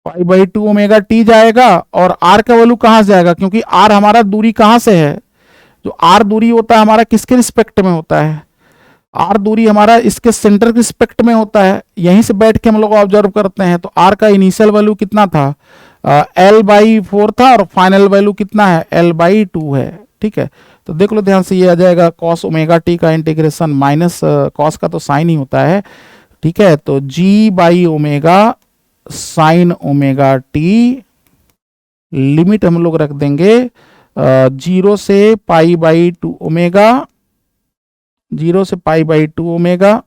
पाई बाई 2 ओमेगा टी जाएगा, और आर का वैल्यू कहां से जाएगा, क्योंकि आर हमारा दूरी कहां से है, जो आर दूरी होता है हमारा किसके रिस्पेक्ट में होता है, आर दूरी हमारा इसके सेंटर के रिस्पेक्ट में होता है, यहीं से बैठ के हम लोग ऑब्जर्व करते हैं। तो आर का इनिशियल वैल्यू कितना था, एल बाई 4 था, और फाइनल वैल्यू कितना है, एल बाई 2 है, ठीक है। तो देख लो ध्यान से, ये आ जाएगा कॉस ओमेगा टी का इंटीग्रेशन, माइनस कॉस का तो साइन ही होता है, ठीक है। तो G by omega sine omega T, limit हम लोग रख देंगे 0 से पाई बाई 2 ओमेगा, 0 से पाई बाई 2 ओमेगा,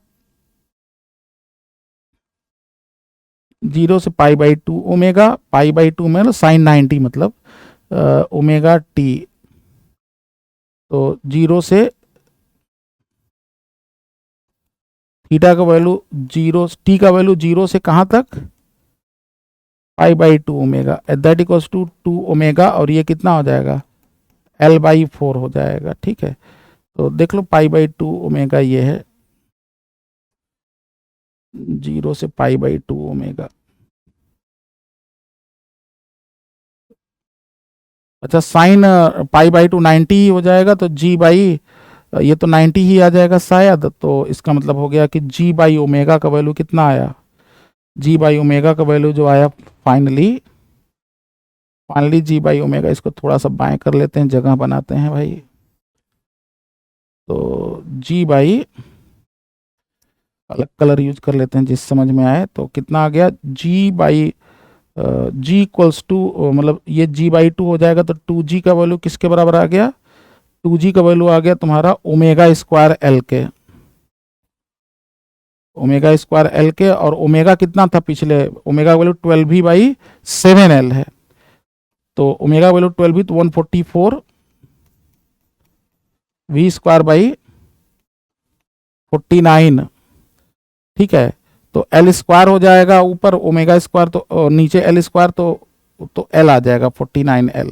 0 से पाई बाई 2 ओमेगा, पाई बाई 2 में साइन 90 मतलब ओमेगा टी। तो 0 से थीटा का वैल्यू 0, टी का वैल्यू 0 से कहां तक, pi by 2 omega, that equals to 2 omega, और ये कितना हो जाएगा, एल बाई 4 हो जाएगा, ठीक है। तो देख लो पाई बाई 2 ओमेगा ये है, 0 से पाई बाई 2 ओमेगा। अच्छा, साइन पाई बाई 2 90 हो जाएगा, तो जी बाई ये तो 90 ही आ जाएगा शायद। तो इसका मतलब हो गया कि जी बाई ओमेगा का वैल्यू कितना आया, जी बाई ओमेगा का वैल्यू जो आया फाइनली जी बाई ओमेगा, इसको थोड़ा सा बाएं कर लेते हैं, जगह बनाते हैं भाई। तो जी बाई, अलग कलर यूज कर लेते हैं जिस समझ में आए, तो कितना आ गया, जी बाई जी इक्वल्स टू, मतलब ये जी बाई 2 हो जाएगा, तो 2g का वैल्यू किसके बराबर आ गया, 2g का वैल्यू आ गया तुम्हारा ओमेगा स्क्वायर एल के, ओमेगा स्क्वायर एल के, और ओमेगा कितना था पिछले, ओमेगा वैल्यू 12 भी बाई 7l है, तो ओमेगा वैल्यू 12 भी, तो 144 वी स्क्वायर बाई 49, ठीक है। तो एल स्क्वायर हो जाएगा ऊपर, ओमेगा स्क्वायर तो नीचे एल स्क्वायर, तो तो एल आ जाएगा 49L।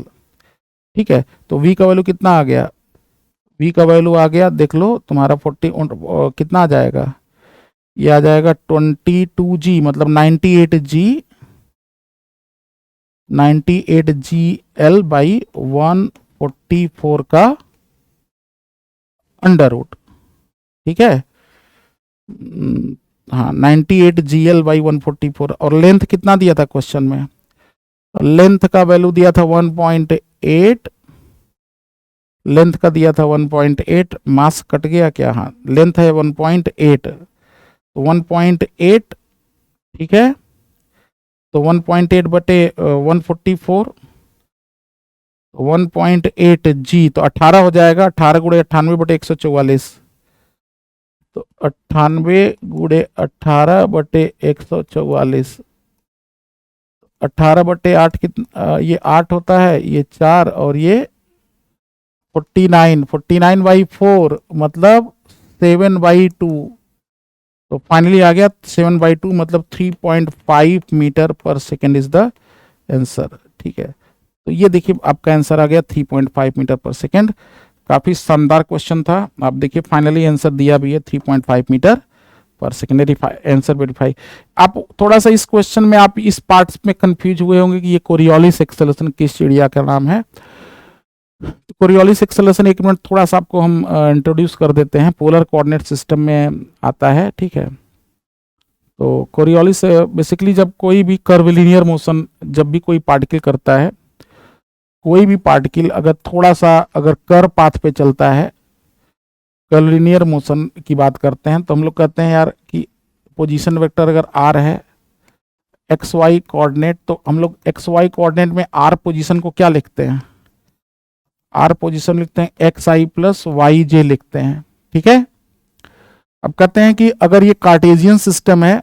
ठीक है, तो v का वैल्यू कितना आ गया, v का वैल्यू आ गया, देख लो तुम्हारा 40 कितना आ जाएगा, ये आ जाएगा 22G, मतलब 98G बाई 144 का अंडर रूट। ठीक है, हाँ 98GL बाई 144। और लेंथ कितना दिया था क्वेश्चन में, लेंथ का वैल्यू दिया था 1.8, लेंथ का दिया था 1.8, मास कट गया क्या, हाँ लेंथ है 1.8, तो 1.8, ठीक है, तो 1.8 बटे 144, 1.8G तो 18 हो जाएगा, 18 गुणे 98 बटे 144, तो 98 गुणे 18 बटे 144, 18 बटे 8 कितना, ये 8 होता है, ये 4 और ये 49 बाई 4 मतलब 7/2, तो फाइनली आ गया 7/2 मतलब 3.5 metre per second is the answer. ठीक है, तो ये देखिए आपका आंसर आ गया 3.5 मीटर पर सेकेंड। काफी शानदार क्वेश्चन था, आप देखिए फाइनली आंसर दिया भी है 3.5 metre per second, answer verify. आप थोड़ा सा इस क्वेश्चन में आप इस पार्ट में कंफ्यूज हुए होंगे कि ये कोरियोलिस एक्सेलरेशन किस चिड़िया का नाम है। तो कोरियोलिस एक्सेलरेशन, एक मिनट थोड़ा सा आपको हम इंट्रोड्यूस कर देते हैं, पोलर कोऑर्डिनेट सिस्टम में आता है। ठीक है, तो कोरियोलिस बेसिकली जब कोई भी कर्वलिनियर मोशन, जब भी कोई पार्टिकल करता है, कोई भी पार्टिकल अगर थोड़ा सा अगर कर्व पाथ पे चलता है, कर्वलिनियर मोशन की बात करते हैं, तो हम लोग कहते हैं यार कि पोजीशन वेक्टर अगर आर है, एक्स वाई कोऑर्डिनेट, तो हम लोग एक्स वाई कोऑर्डिनेट में आर पोजीशन को क्या लिखते हैं, आर पोजीशन लिखते हैं एक्स आई प्लस वाई जे लिखते हैं। ठीक है, अब कहते हैं कि अगर ये कार्टेशियन सिस्टम है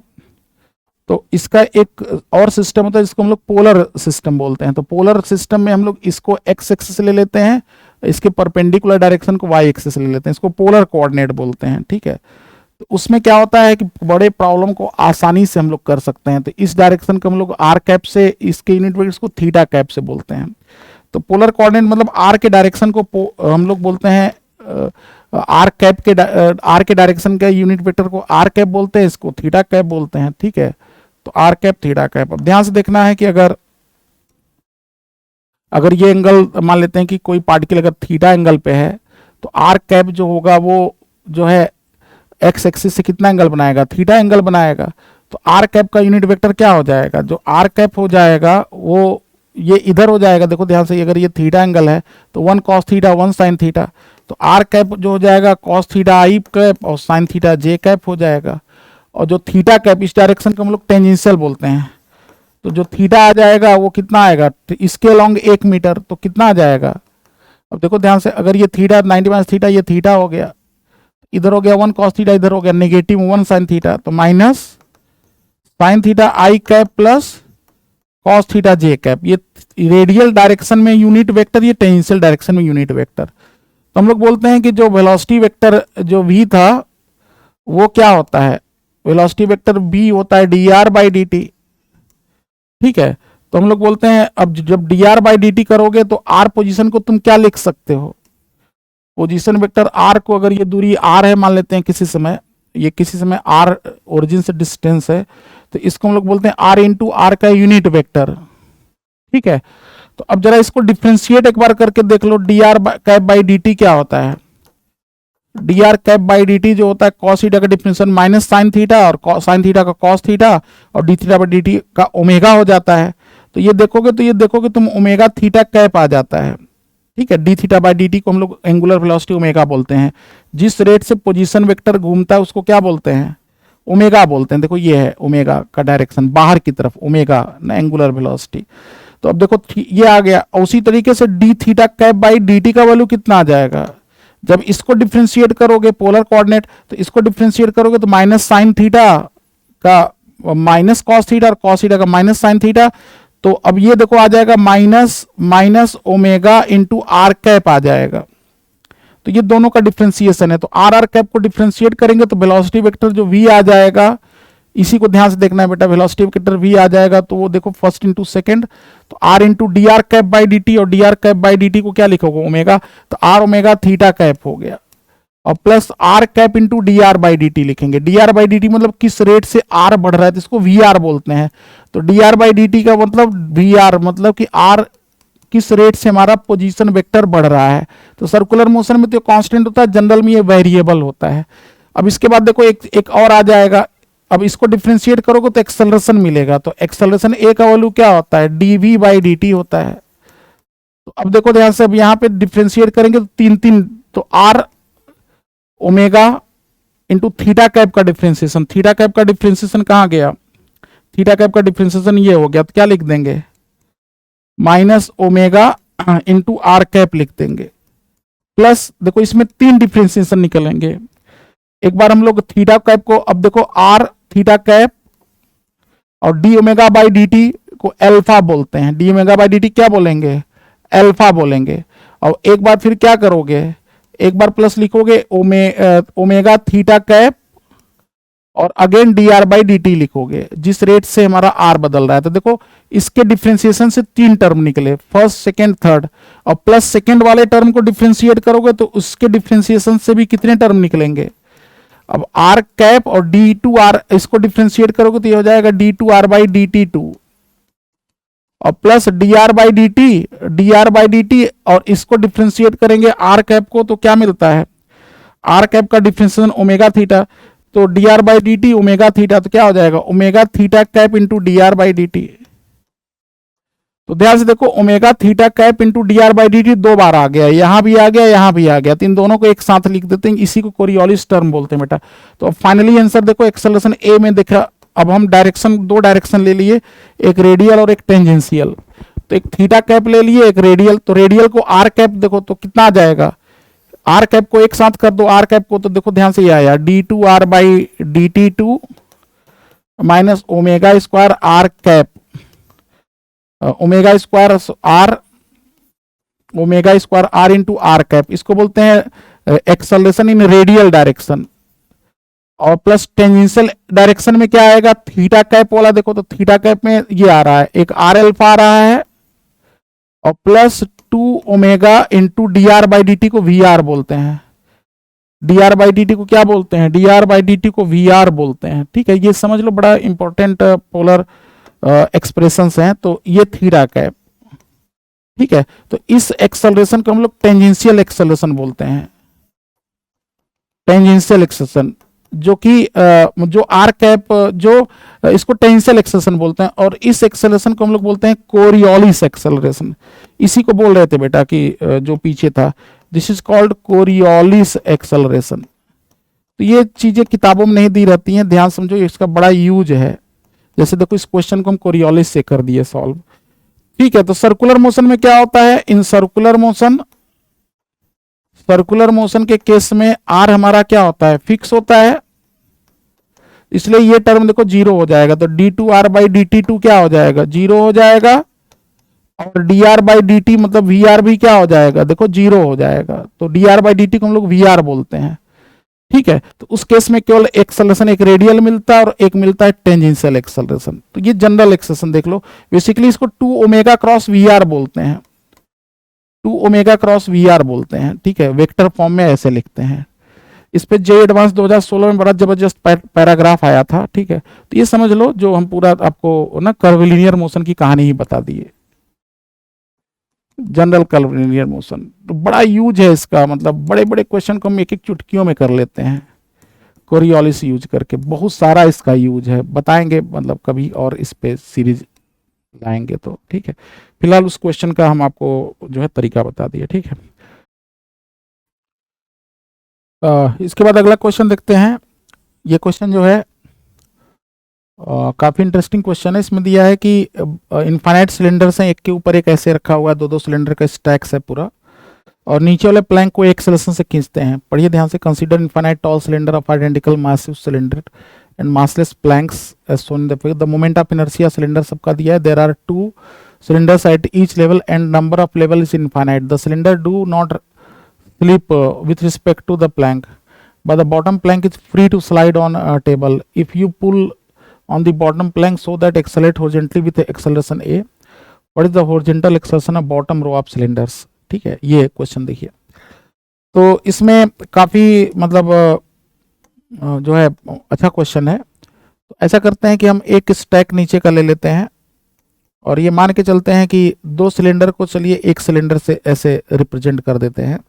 तो इसका एक और सिस्टम होता है जिसको हम लोग पोलर सिस्टम बोलते हैं। तो पोलर सिस्टम में हम लोग इसको एक्स एक्सिस ले लेते हैं, इसके परपेंडिकुलर डायरेक्शन को वाई एक्सिस ले लेते हैं, इसको पोलर कोऑर्डिनेट बोलते हैं। ठीक है, तो उसमें क्या होता है कि बड़े प्रॉब्लम को आसानी से हम लोग कर सकते हैं। तो इस डायरेक्शन को हम लोग आर कैप से, इसके यूनिट वेक्टर को थीटा कैप से बोलते हैं। तो पोलर कोऑर्डिनेट मतलब आर के डायरेक्शन को हम लोग बोलते हैं आर के डायरेक्शन का यूनिट वेक्टर को आर कैप बोलते हैं, इसको थीटा कैप बोलते हैं। ठीक है, तो आर कैप थीटा कैप। अब ध्यान से देखना है कि अगर ये एंगल मान लेते हैं कि कोई पार्टिकल अगर थीटा एंगल पे है, तो आर कैप जो होगा वो जो है एक्स एक्सिस से कितना एंगल बनाएगा, थीटा एंगल बनाएगा। तो आर कैप का यूनिट वेक्टर क्या हो जाएगा, जो आर कैप हो जाएगा वो ये इधर हो जाएगा। देखो ध्यान से, अगर ये थीटा एंगल है तो 1 cos थीटा 1 sin थीटा, तो आर कैप जो हो जाएगा cos थीटा आई कैप और sin थीटा जे कैप हो जाएगा। और जो थीटा कैप, इस डायरेक्शन को हम लोग टेंजेंशियल बोलते हैं, तो जो थीटा आ जाएगा वो कितना आएगा, तो इसके अलोंग 1 मीटर, तो कितना आ जाएगा। अब देखो ध्यान से, अगर ये थीटा 90 माइनस थीटा, ये थीटा हो गया, इधर हो गया 1 cos थीटा, इधर हो गया नेगेटिव 1 sin थीटा, तो माइनस sin थीटा आई कैप प्लस cos थीटा जे कैप। ये रेडियल डायरेक्शन में यूनिट वेक्टर, ये टेंजेंशियल डायरेक्शन में यूनिट वेक्टर। तो हम लोग बोलते हैं कि जो वेलोसिटी वेक्टर जो v था वो क्या होता है, वेलोसिटी वेक्टर v होता है dr बाई dt। ठीक है, तो हम लोग बोलते हैं अब जब dr बाई dt करोगे तो r पोजीशन को तुम क्या लिख सकते हो, पोजीशन वेक्टर r को, अगर ये दूरी r है मान लेते हैं किसी समय, ये किसी समय r ओरिजिन से डिस्टेंस है, तो इसको हम लोग बोलते हैं r इंटू आर का यूनिट वेक्टर। ठीक है, तो अब जरा इसको डिफ्रेंशिएट एक बार करके देख लो, dr कैप बाई dt क्या होता है, dr कैप बाई dt जो होता है cos थीटा का डिफरेंशियल माइनस sin थीटा, और sin थीटा का cos थीटा, और d थीटा बाई dt का ओमेगा हो जाता है। तो ये देखोगे तुम ओमेगा थीटा कैप आ जाता है। ठीक है, d थीटा बाई dt को हम लोग एंगुलर वेलोसिटी ओमेगा बोलते हैं। जिस रेट से पोजीशन वेक्टर घूमता है उसको क्या बोलते हैं, ओमेगा बोलते हैं। देखो ये है ओमेगा का डायरेक्शन बाहर की तरफ, ओमेगा ना एंगुलर वेलोसिटी। तो अब देखो ये आ गया। उसी तरीके से D theta cap by D T का वैल्यू कितना आ जाएगा, जब इसको डिफ्रेंशिएट करोगे पोलर कोऑर्डिनेट, तो इसको डिफ्रेंशिएट करोगे तो माइनस साइन थीटा का माइनस कॉस थीटा और कॉस थीटा का माइनस साइन थीटा। तो अब ये देखो आ जाएगा minus omega into R cap आ जाएगा। तो ये दोनों का डिफ्रेंशिएशन है। तो आर आर कैप को डिफ्रेंशिएट करेंगे तो वेलोसिटी वेक्टर जो v आ जाएगा, इसी को ध्यान से देखना है बेटा। वेलोसिटी वेक्टर v आ जाएगा तो वो देखो फर्स्ट इंटू सेकेंड, तो r into D R cap by D T, और D R cap by D T को क्या लिखोगे ओमेगा, तो r ओमेगा थीटा कैप हो गया, और plus r cap into D are by D T लिखेंगे। D are by D T मतलब किस रेट से r बढ़ रहा है, तो इसको वी आर बोलते हैं। तो D are by D T का मतलब वी आर, मतलब कि r किस रेट से हमारा पोजीशन वेक्टर बढ़ रहा है। तो सर्कुलर मोशन में तो कांस्टेंट होता है, जनरल में ये वेरिएबल होता है। अब इसके बाद देखो एक और आ जाएगा। अब इसको डिफ्रेंशिएट करोगे तो एक्सेलरेशन मिलेगा। तो एक्सेलरेशन ए का वैल्यू क्या होता है, D V by D T होता है। तो अब देखो ध्यान से, अब यहाँ पे डिफ्रेंशिएट करेंगे तो तीन, तो R omega into theta cap का डिफ्रेंशिएशन, थीटा कैप का डिफ्रेंशिएशन कहाँ गया, थीटा कैप का डिफ्रेंशिएशन ये हो गया, तो क्या लिख देंगे, minus omega into R cap लिख देंगे। प्लस देखो इसमें 3 डिफ्रेंशिएशन निकलेंगे। एक बार हम लोग थीटा कैप को, अब देखो आर थीटा कैप और D omega by D T को अल्फा बोलते हैं। D omega by D T क्या बोलेंगे, अल्फा बोलेंगे। और एक बार फिर क्या करोगे, एक बार प्लस लिखोगे ओमेगा थीटा कैप और again D R by D T लिखोगे, जिस रेट से हमारा आर बदल रहा है। तो देखो इसके डिफ्रेंशिएशन से 3 टर्म निकले, फर्स्ट सेकेंड थर्ड, और प्लस सेकेंड वाले टर्म को डिफ्रेंशिएट करोगे तो उसके डिफ्रेंशिएशन से भी कितने टर्म निकलेंगे। अब आर कैप और डी टू आर, इसको डिफ्रेंशिएट करोगे तो ये हो जाएगा D two R by D T two, और plus D are by D T, D are by D T, और इसको डिफ्रेंशिएट करेंगे आर कैप को तो क्या मिलता है, आर कैप का डिफ्रेंशिएशन ओमेगा थीटा, तो D are by D T omega theta, तो क्या हो जाएगा omega theta cap into D are by D T. तो ध्यान से देखो omega theta cap into D are by D T 2 बार आ गया, यहां भी आ गया, यहां भी आ गया, तो इन दोनों को एक साथ लिख देते हैं, इसी को कोरियोलिस टर्म बोलते हैं बेटा। तो अब फाइनली आंसर देखो एक्सेलरेशन ए में देखा। अब हम डायरेक्शन, 2 डायरेक्शन ले लिए, एक रेडियल और एक टेंजेंशियल। तो एक थीटा कैप ले लिए, एक रेडियल, तो रेडियल को आर कैप देखो तो कितना आ जाएगा, आर कैप को एक साथ कर दो आर कैप को, तो देखो ध्यान से ये आया D two R by D T two minus omega square R cap, omega square R, omega square R into R cap, इसको बोलते हैं एक्सेलरेशन इन रेडियल डायरेक्शन। और प्लस टेंजेंशियल डायरेक्शन में क्या आएगा, थीटा कैप वाला देखो, तो थीटा कैप में ये आ रहा है, एक आर एल्फा आ रहा है, और plus 2 omega into D are by D T को वी आर बोलते हैं। D R by D T को क्या बोलते हैं, D R by D T को वी आर बोलते हैं। ठीक है, ये समझ लो, बड़ा इंपॉर्टेंट पोलर एक्सप्रेशंस हैं। तो ये थीटा कैप, ठीक है। तो इस एक्सेलरेशन को हम लोग टेंजेंशियल एक्सेलरेशन बोलते हैं, टेंजेंशियल एक्सेलरेशन, जो कि जो आर कैप, जो इसको टेंजेंशियल एक्सेलरेशन बोलते हैं, और इस एक्सेलरेशन को हम लोग बोलते हैं कोरियोलिस एक्सेलरेशन। इसी को बोल रहे थे बेटा कि जो पीछे था, this is called Coriolis acceleration. तो ये चीजें किताबों में नहीं दी रहती हैं, ध्यान समझो, इसका बड़ा यूज है। जैसे देखो इस क्वेश्चन को हम कोरियोलिस से कर दिए सॉल्व। ठीक है, तो सर्कुलर मोशन में क्या होता है, in circular motion, circular motion के केस में आर हमारा क्या होता है, फिक्स होता है, इसलिए ये टर्म देखो 0 हो जाएगा। तो D two R by D T two क्या हो जाएगा, 0 हो जाएगा, और D are by D T मतलब वी आर भी क्या हो जाएगा, देखो 0 हो जाएगा। तो D are by D T को हम लोग वी आर बोलते हैं। ठीक है, तो उस केस में केवल एक्सेलरेशन एक रेडियल मिलता है और एक मिलता है टेंजेंशियल एक्सेलरेशन। तो ये जनरल एक्सेलरेशन देख लो, बेसिकली इसको 2 ओमेगा क्रॉस वी आर बोलते हैं, 2 ओमेगा क्रॉस वी आर बोलते हैं। ठीक है, वेक्टर फॉर्म में ऐसे लिखते हैं। इस पे जे एडवांस 2016 में बड़ा जबरदस्त पैराग्राफ आया था। ठीक है, तो ये समझ लो, जो हम पूरा आपको ना कर्विलिनियर मोशन की कहानी ही बता दी है, जनरल कर्विलिनियर मोशन। तो बड़ा यूज है इसका, मतलब बड़े बड़े क्वेश्चन को हम एक एक चुटकियों में कर लेते हैं कोरियोलिस यूज करके, बहुत सारा इसका यूज है, बताएंगे मतलब कभी और इस पे सीरीज लाएंगे तो। ठीक है, फिलहाल उस क्वेश्चन का हम आपको जो है तरीका बता दिए। ठीक है, इसके बाद अगला क्वेश्चन देखते हैं। ये क्वेश्चन जो है काफ़ी इंटरेस्टिंग क्वेश्चन है। इसमें दिया है कि इनफाइनाइट सिलेंडर्स हैं, एक के ऊपर एक ऐसे रखा हुआ है, 2-2 सिलेंडर का स्टैक्स है पूरा, और नीचे वाले प्लैंक को एक एक्सेलरेशन से खींचते हैं। पढ़िए ध्यान से, consider infinite tall cylinder of identical massive cylinder and massless planks as shown in the figure. The moment of inertia cylinder सबका दिया है। There are 2 cylinders at each level and number of level is infinite. The cylinder do not slip with respect to the plank, but the bottom plank is free to slide on a table. If you pull on the bottom plank so that accelerate horizontally with acceleration A, what is the horizontal acceleration of bottom row of cylinders. ठीक है, ये question देखिए। तो इसमें काफ़ी मतलब जो है अच्छा क्वेश्चन है। तो ऐसा करते हैं कि हम एक स्टैक नीचे का ले लेते हैं और ये मान के चलते हैं कि दो सिलेंडर को चलिए एक सिलेंडर से ऐसे रिप्रेजेंट कर देते हैं,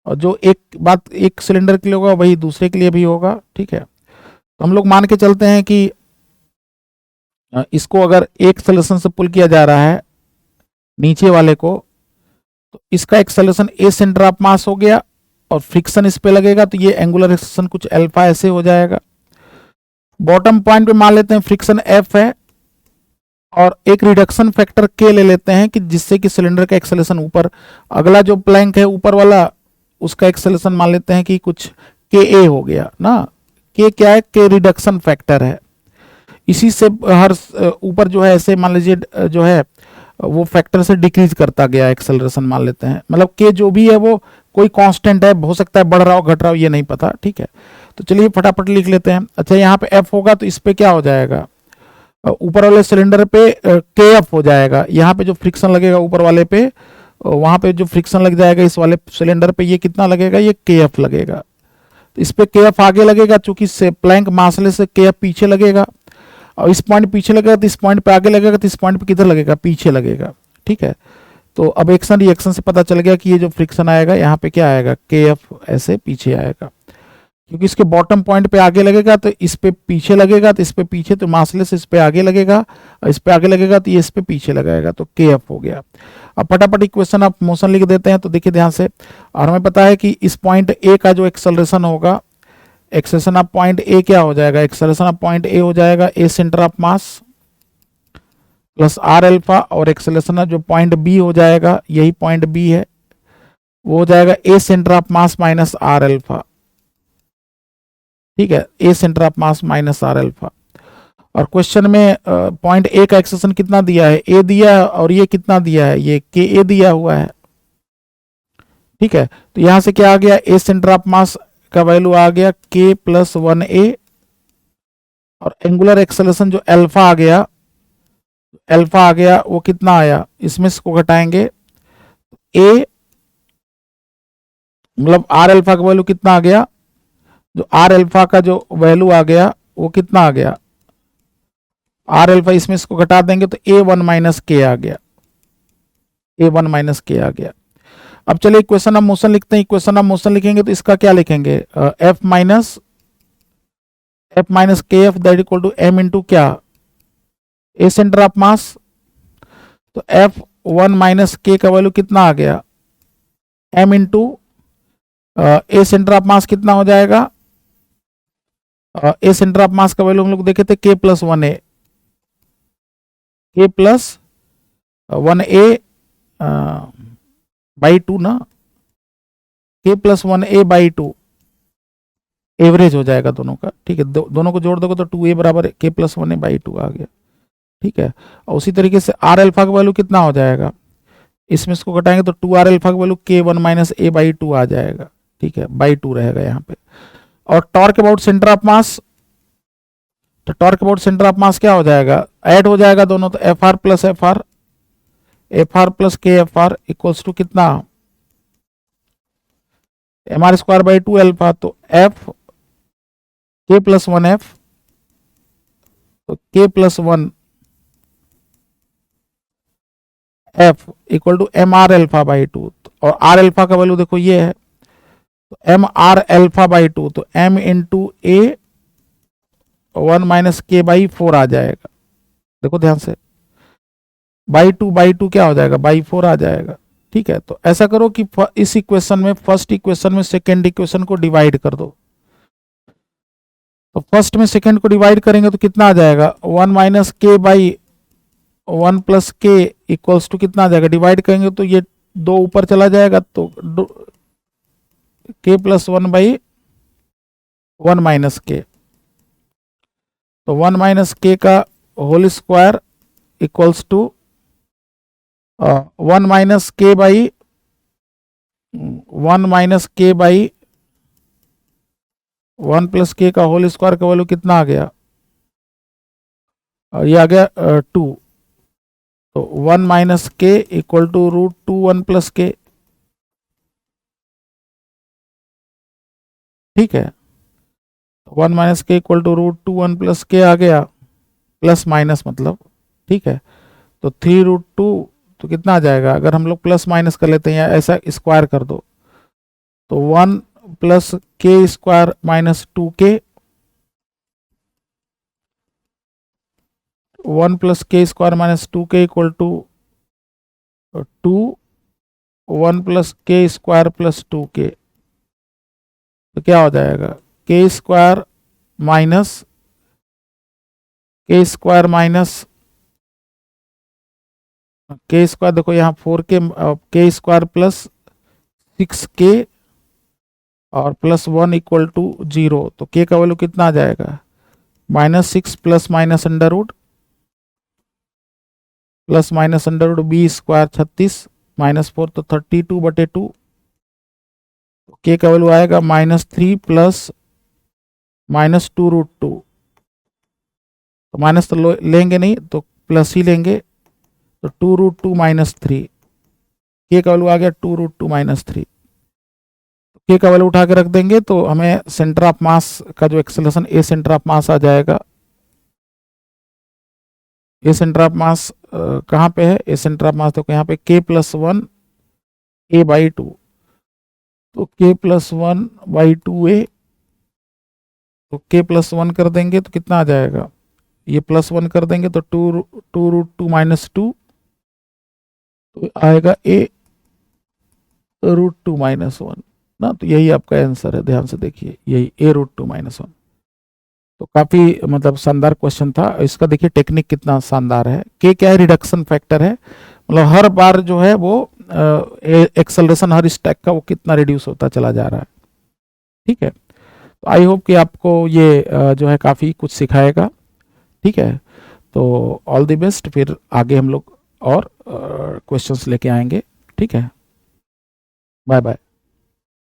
और जो एक बात एक सिलेंडर के लिए होगा वही दूसरे के लिए भी होगा। ठीक है, तो हम लोग मान के चलते हैं कि इसको अगर एक एक्सेलरेशन से पुल किया जा रहा है नीचे वाले को, तो इसका एक्सेलरेशन ए सेंटर ऑफ मास हो गया और फ्रिक्शन इस पे लगेगा, तो ये एंगुलर एक्सेलरेशन कुछ अल्फा ऐसे हो जाएगा। बॉटम पॉइंट पे मान लेते हैं फ्रिक्शन एफ है और एक रिडक्शन फैक्टर के ले लेते हैं कि जिससे कि सिलेंडर का एक्सेलरेशन ऊपर, अगला जो प्लैंक है ऊपर वाला उसका एक्सेलरेशन मान लेते हैं कि कुछ के ए हो गया ना। के क्या है? के रिडक्शन फैक्टर है। इसी से हर ऊपर जो है ऐसे मान लीजिए जो है वो फैक्टर से डिक्रीज करता गया एक्सेलरेशन मान लेते हैं, मतलब के जो भी है वो कोई कांस्टेंट है, हो सकता है बढ़ रहा हो घट रहा हो ये नहीं पता। ठीक है, तो चलिए फटाफट लिख लेते हैं। अच्छा, यहाँ पे एफ होगा तो इस पे क्या हो जाएगा, ऊपर वाले सिलेंडर पे के एफ हो जाएगा। यहाँ पे जो फ्रिक्शन लगेगा ऊपर वाले पे, वहां पे जो फ्रिक्शन लग जाएगा इस वाले सिलेंडर पे, ये कितना लगेगा, ये के एफ लगेगा। तो इस पे के एफ आगे लगेगा, चूंकि से प्लैंक मासले से के एफ पीछे लगेगा, और इस पॉइंट पीछे लगेगा तो इस पॉइंट पे आगे लगेगा, तो इस पॉइंट पे किधर लगेगा, पीछे लगेगा। ठीक है, तो अब एक्शन रिएक्शन से पता चल गया कि ये जो फ्रिक्शन आएगा यहाँ पे क्या आएगा, के एफ ऐसे पीछे आएगा, क्योंकि इसके बॉटम पॉइंट पे आगे लगेगा तो इस पे पीछे लगेगा, तो इस पे पीछे, तो मासले से इस पे आगे लगेगा, और इस पे आगे लगेगा तो ये इस पे पीछे लगाएगा, तो के एफ हो गया। अब फटाफट इक्वेशन आप मोशन लिख देते हैं। तो देखिए ध्यान से, और हमें पता है कि इस पॉइंट ए का जो एक्सेलरेशन होगा, एक्सेलरेशन ऑफ पॉइंट ए क्या हो जाएगा, एक्सेलरेशन ऑफ पॉइंट ए हो जाएगा A centre of mass plus R alpha, और एक्सेलरेशन जो पॉइंट बी हो जाएगा, यही पॉइंट बी है, वो हो जाएगा A centre of mass minus R alpha. ठीक है, A centre of mass minus R alpha. और क्वेश्चन में पॉइंट ए का एक्सेलरेशन कितना दिया है, ए दिया है, और ये कितना दिया है, ये के ए दिया हुआ है। ठीक है, तो यहां से क्या आ गया, ए सेंटर ऑफ मास का वैल्यू आ गया के प्लस 1a, और एंगुलर एक्सेलरेशन जो अल्फा आ गया, वो कितना आया, इसमें इसको घटाएंगे, ए मतलब आर अल्फा का वैल्यू कितना आ गया, जो आर अल्फा का जो वैल्यू आ गया वो कितना आ गया, आर अल्फा, इसमें इसको घटा देंगे तो ए वन माइनस के आ गया, ए वन माइनस के आ गया। अब चलिए इक्वेशन ऑफ मोशन लिखते हैं। इक्वेशन ऑफ मोशन लिखेंगे तो इसका क्या लिखेंगे, F minus K F that equal to M into क्या, ए सेंटर ऑफ मास, तो एफ वन माइनस के का वैल्यू कितना आ गया, M into A centre of mass कितना हो जाएगा, ए सेंटर ऑफ मास का वैल्यू हम लोग देखे थे के प्लस 1a, के प्लस 1a बाई 2 ना, के प्लस 1a बाई 2 एवरेज हो जाएगा दोनों का। ठीक है, दोनों को जोड़ दोगे तो 2a बराबर के प्लस 1a बाई 2 आ गया। ठीक है, और उसी तरीके से आर अल्फा का वैल्यू कितना हो जाएगा, इसमें इसको घटाएंगे तो 2 आर अल्फा का value K one minus A by 2 आ जाएगा। ठीक है, बाई 2 रहेगा यहाँ पे। और torque about centre of mass, तो torque about centre of mass क्या हो जाएगा, ऐड हो जाएगा दोनों, तो F R plus K F R equals to कितना, M are square by 2 alpha, तो एफ के प्लस 1 एफ, तो K plus 1 F equal to M R alpha by 2, और आर अल्फा का वैल्यू देखो ये है, तो एम आर अल्फा बाई 2, तो M into A 1 minus K by 4 आ जाएगा। देखो ध्यान से, बाई 2 क्या हो जाएगा, बाई 4 आ जाएगा। ठीक है, तो ऐसा करो कि इस इक्वेशन में, फर्स्ट इक्वेशन में सेकेंड इक्वेशन को डिवाइड कर दो। तो फर्स्ट में सेकेंड को डिवाइड करेंगे तो कितना आ जाएगा, 1 माइनस के बाई 1 प्लस के इक्वल्स टू कितना आ जाएगा, डिवाइड करेंगे तो ये 2 ऊपर चला जाएगा, तो के प्लस 1 बाई 1 माइनस के, तो 1 माइनस के का whole square equals to 1 minus K by 1 plus K का होल स्क्वायर का वैल्यू कितना आ गया, और ये आ गया 2, तो 1 माइनस के इक्वल टू रूट 2 1 प्लस के। ठीक है, 1 माइनस के इक्वल टू रूट 2 1 प्लस के आ गया, प्लस माइनस मतलब। ठीक है, तो 3 रूट 2 तो कितना आ जाएगा, अगर हम लोग प्लस माइनस कर लेते हैं या ऐसा स्क्वायर कर दो, तो 1 प्लस के स्क्वायर माइनस 2 के, 1 प्लस के स्क्वायर माइनस 2 के इक्वल टू 2, 1 प्लस के स्क्वायर प्लस 2 के, तो क्या हो जाएगा, के स्क्वायर माइनस के स्क्वायर, देखो यहाँ 4 के स्क्वायर प्लस 6 के और प्लस 1 इक्वल टू 0, तो के का वैल्यू कितना आ जाएगा, -6 plus minus under root plus minus under root B square 36 -4 तो 32/2, के का वैल्यू आएगा -3 प्लस -2 रूट 2, तो माइनस तो लेंगे नहीं तो प्लस ही लेंगे, तो 2 रूट 2 -3, के का वैल्यू आ गया 2 रूट 2 -3। के का वैल्यू उठा के रख देंगे तो हमें सेंटर ऑफ मास का जो acceleration A centre of mass आ जाएगा। ए सेंटर ऑफ मास कहाँ पे है, ए सेंटर ऑफ मास देखो यहाँ पे k+1 a/2, तो k+1/2a, तो k+1 कर देंगे तो कितना आ जाएगा, ये +1 कर देंगे तो 2 रूट 2 -2, तो आएगा a रूट 2 -1 ना, तो यही आपका आंसर है, ध्यान से देखिए, यही a रूट 2 -1। तो काफी मतलब शानदार क्वेश्चन था, इसका देखिए टेक्निक कितना शानदार है। के क्या है, रिडक्शन फैक्टर है, मतलब हर बार जो है वो एक्सेलरेशन हर स्टैक का वो कितना रिड्यूस होता चला जा रहा है। ठीक है, तो आई होप कि आपको ये जो है काफ़ी कुछ सिखाएगा। ठीक है, तो ऑल द बेस्ट, फिर आगे हम लोग और क्वेश्चंस लेके आएंगे। ठीक है, बाय बाय।